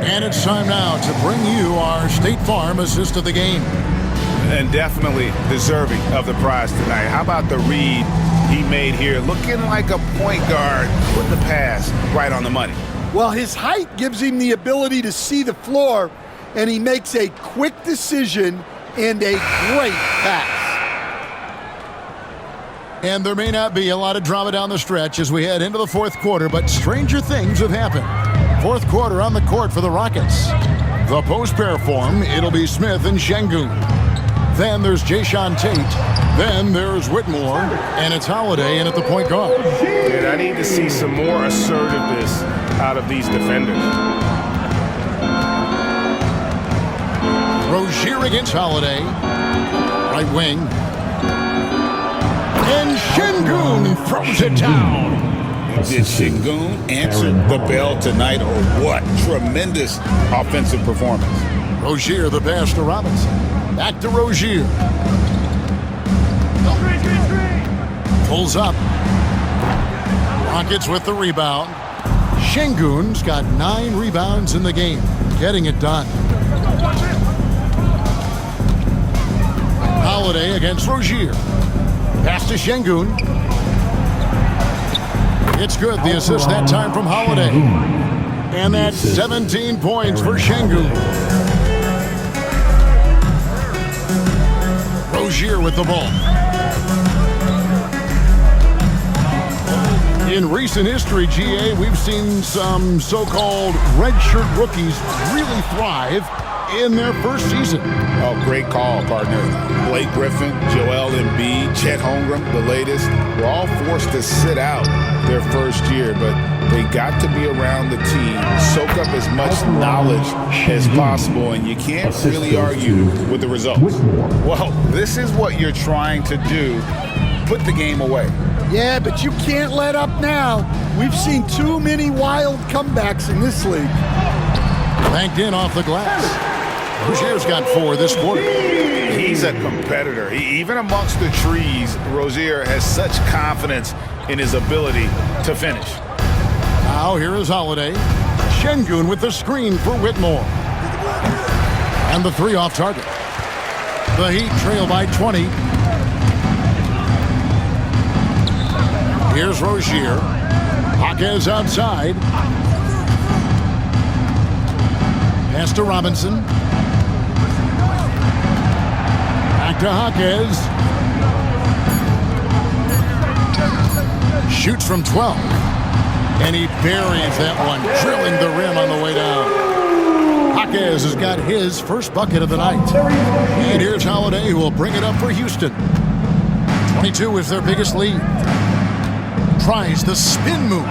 And it's time now to bring you our State Farm assist of the game. And definitely deserving of the prize tonight. How about the read he made here? Looking like a point guard. Put the pass right on the money. Well, his height gives him the ability to see the floor, and he makes a quick decision and a great pass. And there may not be a lot of drama down the stretch as we head into the fourth quarter, but stranger things have happened. Fourth quarter on the court for the Rockets. The post pair form, it'll be Smith and Şengün. Then there's Jae'Sean Tate. Then there's Whitmore. And it's Holiday in at the point guard. And I need to see some more assertiveness out of these defenders. Rozier against Holiday. Right wing. And Şengün throws it down. Did Şengün answer the bell tonight or what? Tremendous offensive performance. Rozier the pass to Robinson. Back to Rozier. Pulls up. Rockets with the rebound. Şengün's got 9 rebounds in the game. Getting it done. Holiday against Rozier. Pass to Şengün. It's good. The assist that time from Holiday. And that's 17 points for Şengün. Rozier with the ball. In recent history, GA, we've seen some so-called redshirt rookies really thrive in their first season. Oh, great call, partner. Blake Griffin, Joel Embiid, Chet Holmgren, the latest, were all forced to sit out their first year, but they got to be around the team, soak up as much knowledge as possible, and you can't really argue with the results. Well, this is what you're trying to do, put the game away. Yeah, but you can't let up now. We've seen too many wild comebacks in this league. Banked in off the glass. Rozier's got 4 this quarter. He's a competitor. Even amongst the trees, Rozier has such confidence in his ability to finish. Now here is Holiday. Şengün with the screen for Whitmore. And the 3 off target. The Heat trail by 20. Here's Rozier. Jaquez outside. Pass to Robinson. Back to Jaquez. Shoots from 12. And he buries that one, drilling the rim on the way down. Jaquez has got his first bucket of the night. And here's Holiday, who will bring it up for Houston. 22 is their biggest lead. Tries the spin move.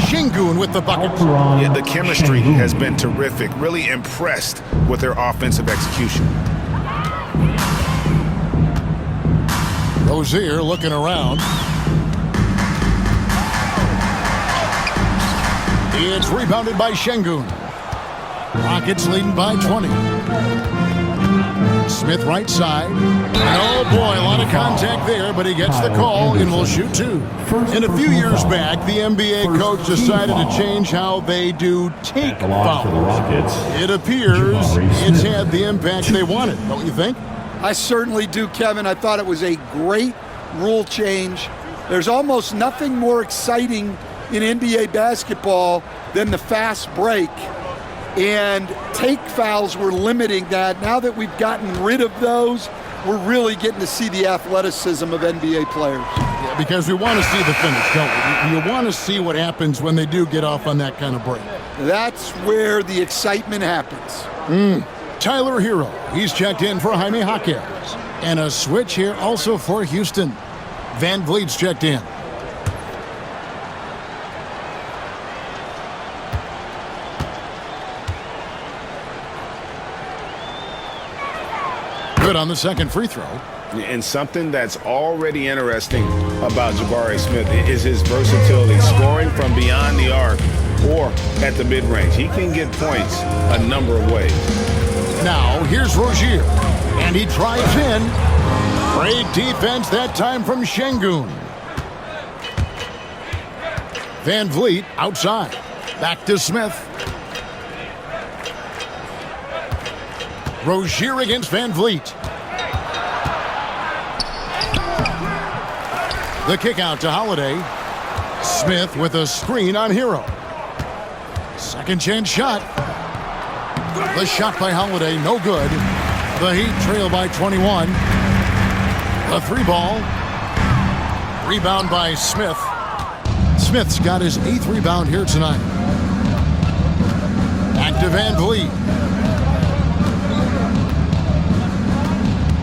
Şengün with the bucket. Yeah, the chemistry has been terrific. Really impressed with their offensive execution. Rozier looking around. It's rebounded by Şengün. Rockets leading by 20. Smith right side. And oh boy, a lot of contact there, but he gets the call and will shoot 2. And a few years back, the NBA coach decided to change how they do take fouls. It appears it's had the impact they wanted, don't you think? I certainly do, Kevin. I thought it was a great rule change. There's almost nothing more exciting in NBA basketball than the fast break. And take fouls were limiting that. Now that we've gotten rid of those, we're really getting to see the athleticism of NBA players. Yeah, because we want to see the finish, don't we? You want to see what happens when they do get off on that kind of break. That's where the excitement happens. Tyler Hero, he's checked in for Jaime Jaquez. And a switch here also for Houston. Van Vliet's checked in. Good on the second free throw. And something that's already interesting about Jabari Smith is his versatility, scoring from beyond the arc or at the mid-range. He can get points a number of ways. Now, here's Rozier, and he drives in. Great defense that time from Şengün. Van Vliet outside. Back to Smith. Rozier against Van Vliet. The kick out to Holiday. Smith with a screen on Hero. Second chance shot. The shot by Holiday, no good. The Heat trail by 21. The 3 ball. Rebound by Smith. Smith's got his 8th rebound here tonight. Back to Van Vliet.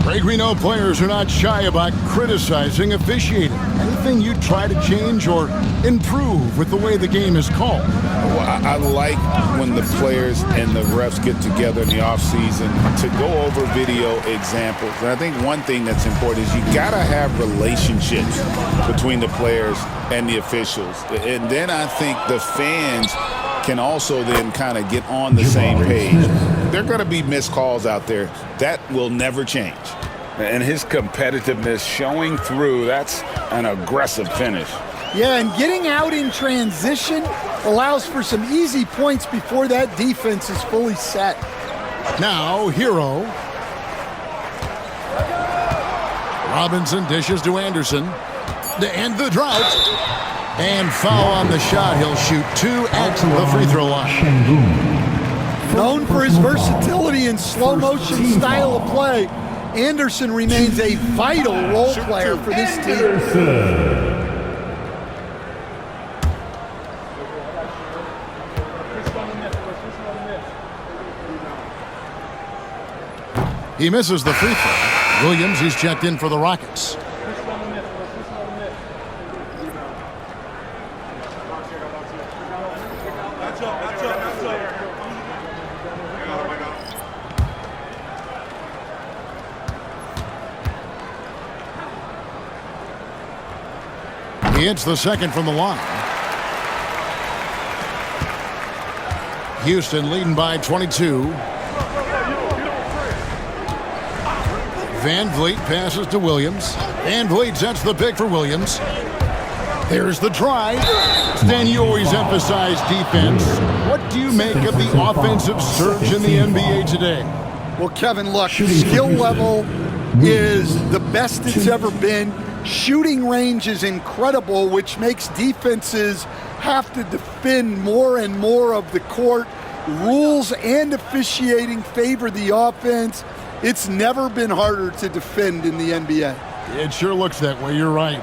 Greg, we know players are not shy about criticizing officiating. Anything you try to change or improve with the way the game is called? Well, I like when the players and the refs get together in the offseason to go over video examples. And I think one thing that's important is you got to have relationships between the players and the officials. And then I think the fans can also then kind of get on the same page. There are going to be missed calls out there. That will never change. And his competitiveness showing through, that's an aggressive finish. Yeah, and getting out in transition allows for some easy points before that defense is fully set. Now, Hero. Robinson dishes to Anderson. To end the drought. And foul on the shot. He'll shoot 2 at the free throw line. Known for his versatility and slow motion style of play, Anderson remains a vital role player for this team. He misses the free throw. Williams, he's checked in for the Rockets. He hits the second from the line. Houston leading by 22. Van Vliet passes to Williams. Van Vliet sets the pick for Williams. There's the drive. Stan, you always emphasize defense. What do you make of the offensive surge in the NBA today? Well, Kevin, look, skill level is the best it's ever been. Shooting range is incredible, which makes defenses have to defend more and more of the court. Rules and officiating favor the offense. It's never been harder to defend in the NBA. It sure looks that way. You're right.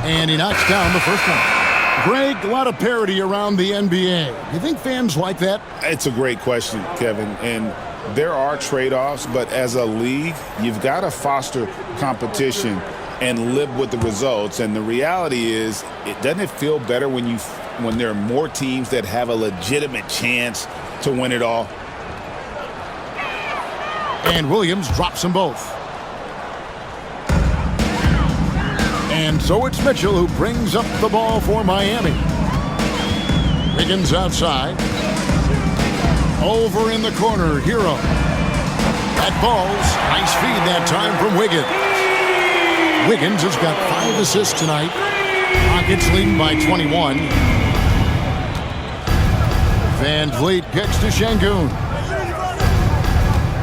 And he knocks down the first one. Greg, a lot of parity around the NBA. You think fans like that? It's a great question, Kevin. And there are trade-offs, but as a league, you've got to foster competition and live with the results. And the reality is, doesn't it feel better when there are more teams that have a legitimate chance to win it all? And Williams drops them both. And so it's Mitchell who brings up the ball for Miami. Wiggins outside. Over in the corner, Hero. That ball's nice feed that time from Wiggins. Wiggins has got 5 assists tonight. Rockets leading by 21. Van Vliet gets to Şengün.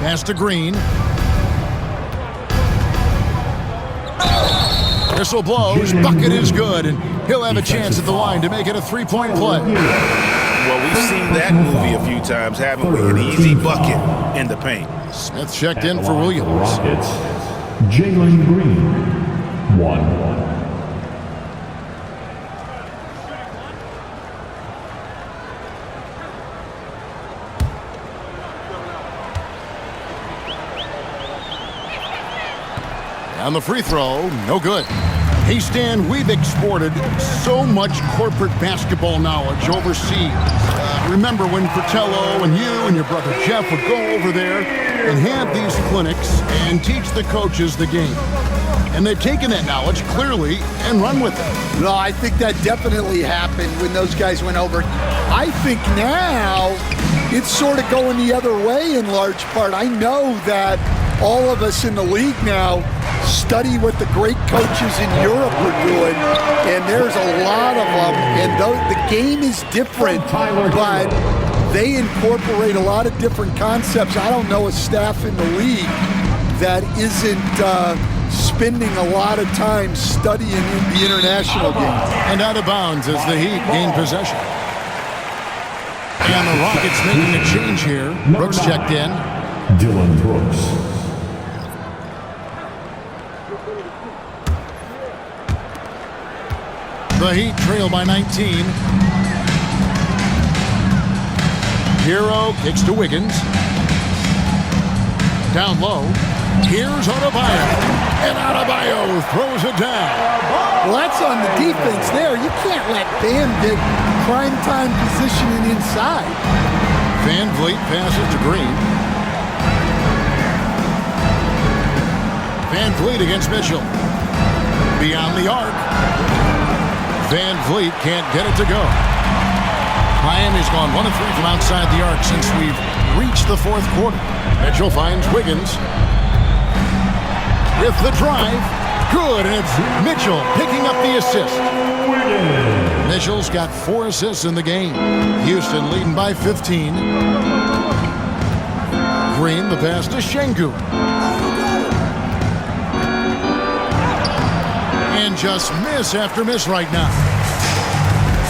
Pass to Green. Whistle blows, bucket is good, and he'll have a chance at the line to make it a 3-point play. Well, we've seen that movie a few times, haven't we? An easy bucket in the paint. Smith checked in for Williams. Rockets, Jalen Green, 1. On the free throw, no good. Hey, Stan, we've exported so much corporate basketball knowledge overseas. Remember when Fratello and you and your brother Jeff would go over there and have these clinics and teach the coaches the game. And they've taken that knowledge, clearly, and run with it. No, I think that definitely happened when those guys went over. I think now it's sort of going the other way in large part. I know that all of us in the league now study what the great coaches in Europe are doing, and there's a lot of them, and the game is different, but they incorporate a lot of different concepts. I don't know a staff in the league that isn't spending a lot of time studying in the international game. And out of bounds as the Heat gain possession. And the Rockets making a change here. Brooks checked in. Dylan Brooks. The Heat trail by 19. Hero kicks to Wiggins. Down low. Here's Adebayo. And Adebayo throws it down. Well, that's on the defense there. You can't let Bam get prime-time positioning inside. Van Vliet passes to Green. Van Vliet against Mitchell. Beyond the arc. Van Vliet can't get it to go. Miami's gone 1 of 3 from outside the arc since we've reached the 4th quarter. Mitchell finds Wiggins. With the drive. Good, and it's Mitchell picking up the assist. Mitchell's got 4 assists in the game. Houston leading by 15. Green, the pass to Şengün. And just miss after miss right now.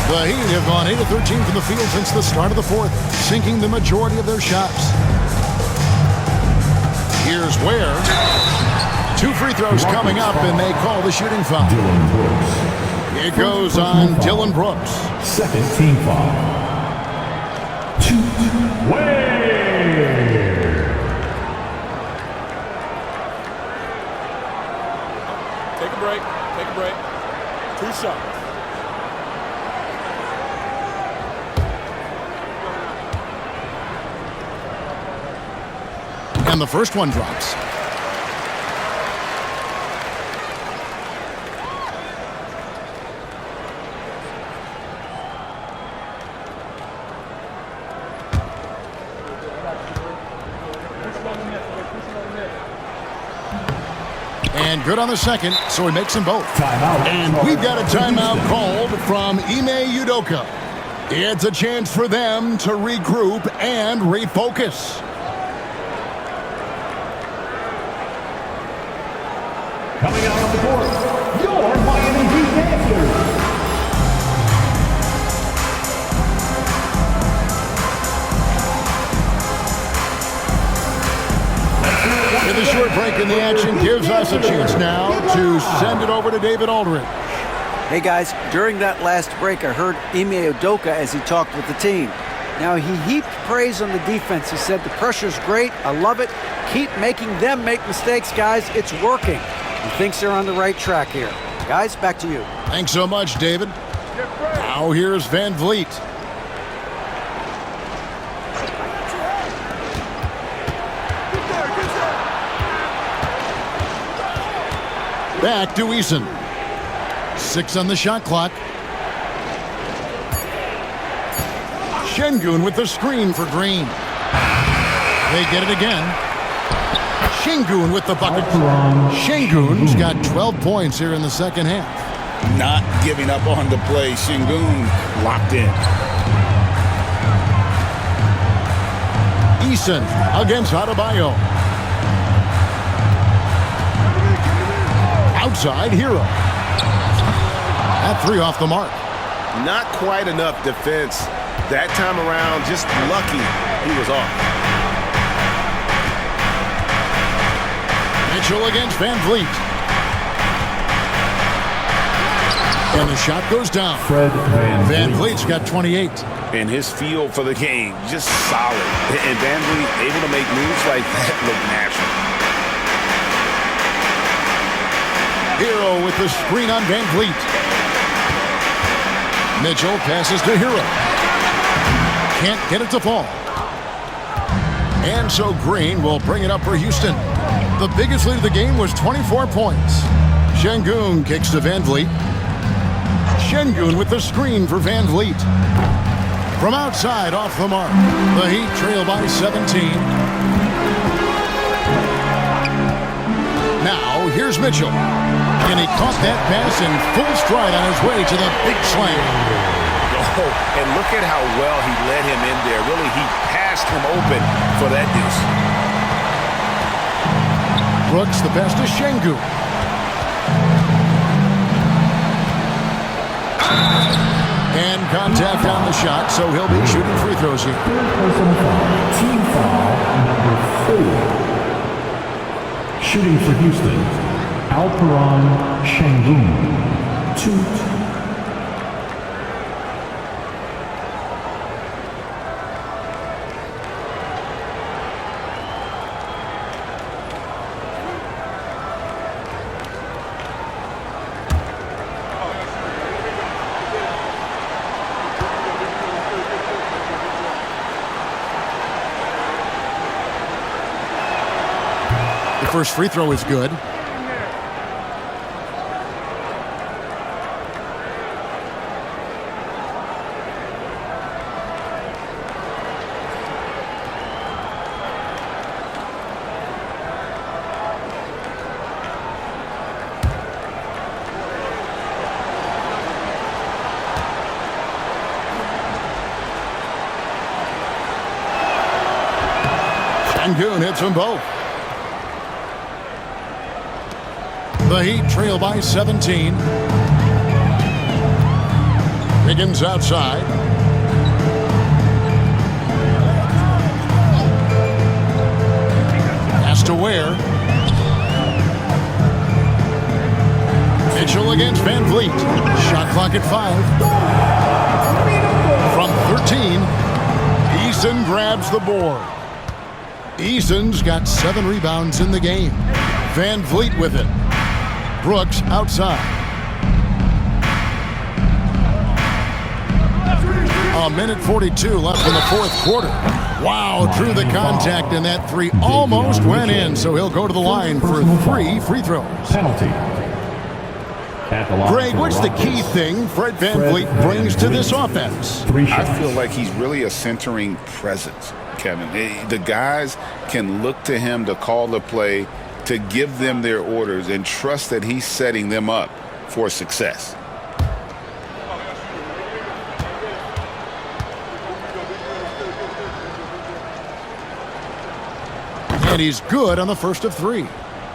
The Heat have gone 8 of 13 from the field since the start of the 4th, sinking the majority of their shots. Here's Ware. 2 free throws coming up, and they call the shooting foul. Dylan Brooks. It goes on Dylan Brooks. Second team foul. Take a break. Take a break. 2 shots. And the first one drops. And good on the second, so he makes them both. And we've got a timeout called from Ime Udoka. It's a chance for them to regroup and refocus. Coming out on the court, your Miami Heat Dancers. And the short break in the action gives us a chance now to send it over to David Aldridge. Hey guys, during that last break, I heard Ime Udoka as he talked with the team. Now, he heaped praise on the defense. He said, the pressure's great. I love it. Keep making them make mistakes, guys. It's working. He thinks they're on the right track here. Guys, back to you. Thanks so much, David. Now here's Van Vliet. Back to Eason. 6 on the shot clock. Şengün with the screen for Green. They get it again. Şengün with the bucket. Şengün's got 12 points here in the second half. Not giving up on the play. Şengün locked in. Eason against Adebayo. Outside Hero. That 3 off the mark. Not quite enough defense that time around. Just lucky he was off. Mitchell against Van Vliet. And the shot goes down. Van Vliet's got 28. And his feel for the game, just solid. And Van Vliet able to make moves like that look natural. Hero with the screen on Van Vliet. Mitchell passes to Hero. Can't get it to fall. And so Green will bring it up for Houston. The biggest lead of the game was 24 points. Şengün kicks to Van Vliet. Şengün with the screen for Van Vliet. From outside, off the mark. The Heat trail by 17. Now, here's Mitchell. And he caught that pass in full stride on his way to the big slam. Oh, and look at how well he led him in there. Really, he passed him open for that deuce. Brooks, the pass to Şengün. And contact on the shot, so he'll be shooting free throws here. Personal foul, team foul number 4. Shooting for Houston, Alperen Şengün. 2. The first free throw is good. Şengün hits them both. The Heat trail by 17. Higgins outside. Pass to Ware. Mitchell against Van Vliet. Shot clock at 5. From 13, Eason grabs the board. Eason's got 7 rebounds in the game. Van Vliet with it. Brooks outside. A minute 42 left in the fourth quarter. Wow, drew the contact, and that 3 almost went in, so he'll go to the line for 3 free throws. Penalty. Greg, what's the key thing Fred VanVleet brings to this offense? I feel like he's really a centering presence, Kevin. The guys can look to him to call the play, to give them their orders, and trust that he's setting them up for success. And he's good on the first of 3.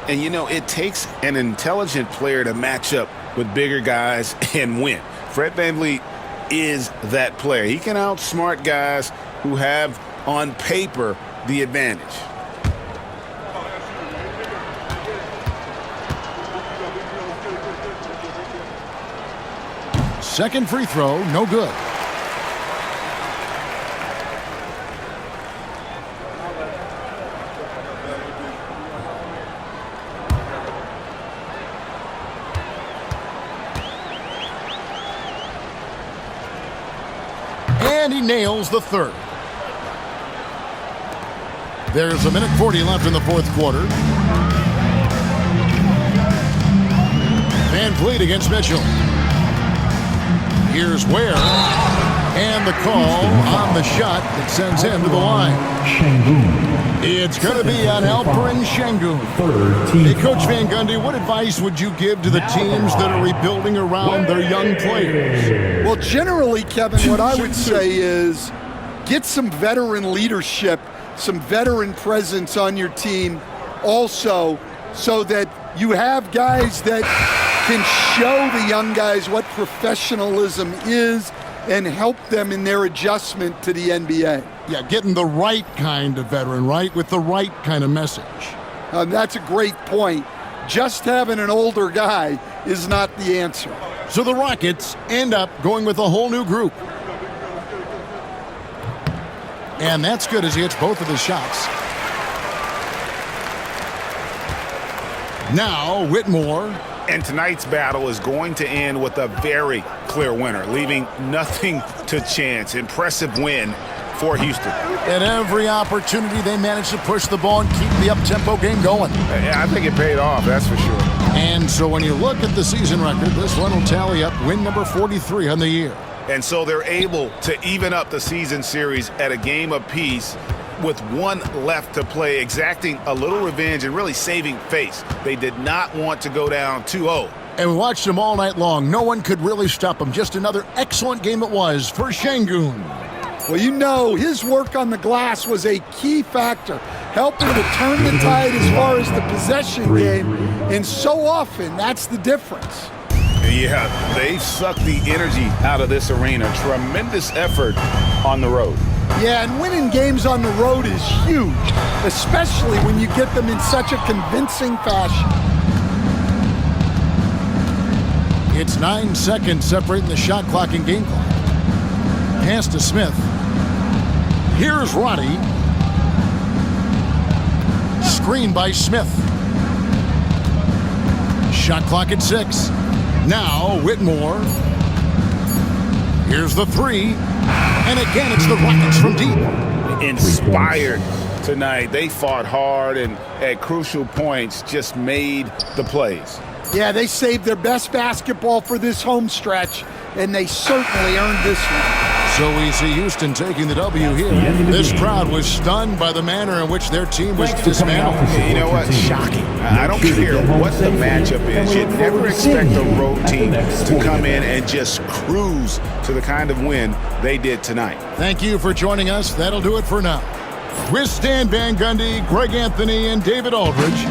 And, you know, it takes an intelligent player to match up with bigger guys and win. Fred VanVleet is that player. He can outsmart guys who have, on paper, the advantage. Second free throw, no good. And he nails the third. There's a minute 40 left in the fourth quarter. Van Vliet against Mitchell. Here's Ware. And the call on the shot that sends him to the line. It's going to be on Alperen Sengun. Hey, Coach Van Gundy, what advice would you give to the teams that are rebuilding around their young players? Well, generally, Kevin, what I would say is get some veteran leadership, some veteran presence on your team also, so that you have guys that can show the young guys what professionalism is and help them in their adjustment to the NBA. Yeah, getting the right kind of veteran, right? With the right kind of message. That's a great point. Just having an older guy is not the answer. So the Rockets end up going with a whole new group. And that's good as he hits both of his shots. Now, Whitmore. And tonight's battle is going to end with a very clear winner, leaving nothing to chance. Impressive win for Houston. At every opportunity, they managed to push the ball and keep the up-tempo game going. I think it paid off, that's for sure. And so when you look at the season record, this one will tally up win number 43 on the year. And so they're able to even up the season series at a game apiece with one left to play, exacting a little revenge and really saving face. They did not want to go down 2-0. And we watched them all night long. No one could really stop them. Just another excellent game it was for Sengun. Well, you know, his work on the glass was a key factor, helping to turn the tide as far as the possession game, and so often that's the difference. Yeah, they sucked the energy out of this arena. Tremendous effort on the road. Yeah, and winning games on the road is huge, especially when you get them in such a convincing fashion. It's 9 seconds separating the shot clock and game clock. Pass to Smith. Here's Roddy. Screen by Smith. Shot clock at 6. Now Whitmore. Here's the 3. And again, it's the Rockets from deep. Inspired tonight. They fought hard and at crucial points just made the plays. Yeah, they saved their best basketball for this home stretch, and they certainly earned this one. So we see Houston taking the W here. This crowd was stunned by the manner in which their team was dismantled. You know what? Shocking. I don't care what the matchup is. You never expect a road team to come in and just cruise to the kind of win they did tonight. Thank you for joining us. That'll do it for now. With Stan Van Gundy, Greg Anthony, and David Aldridge,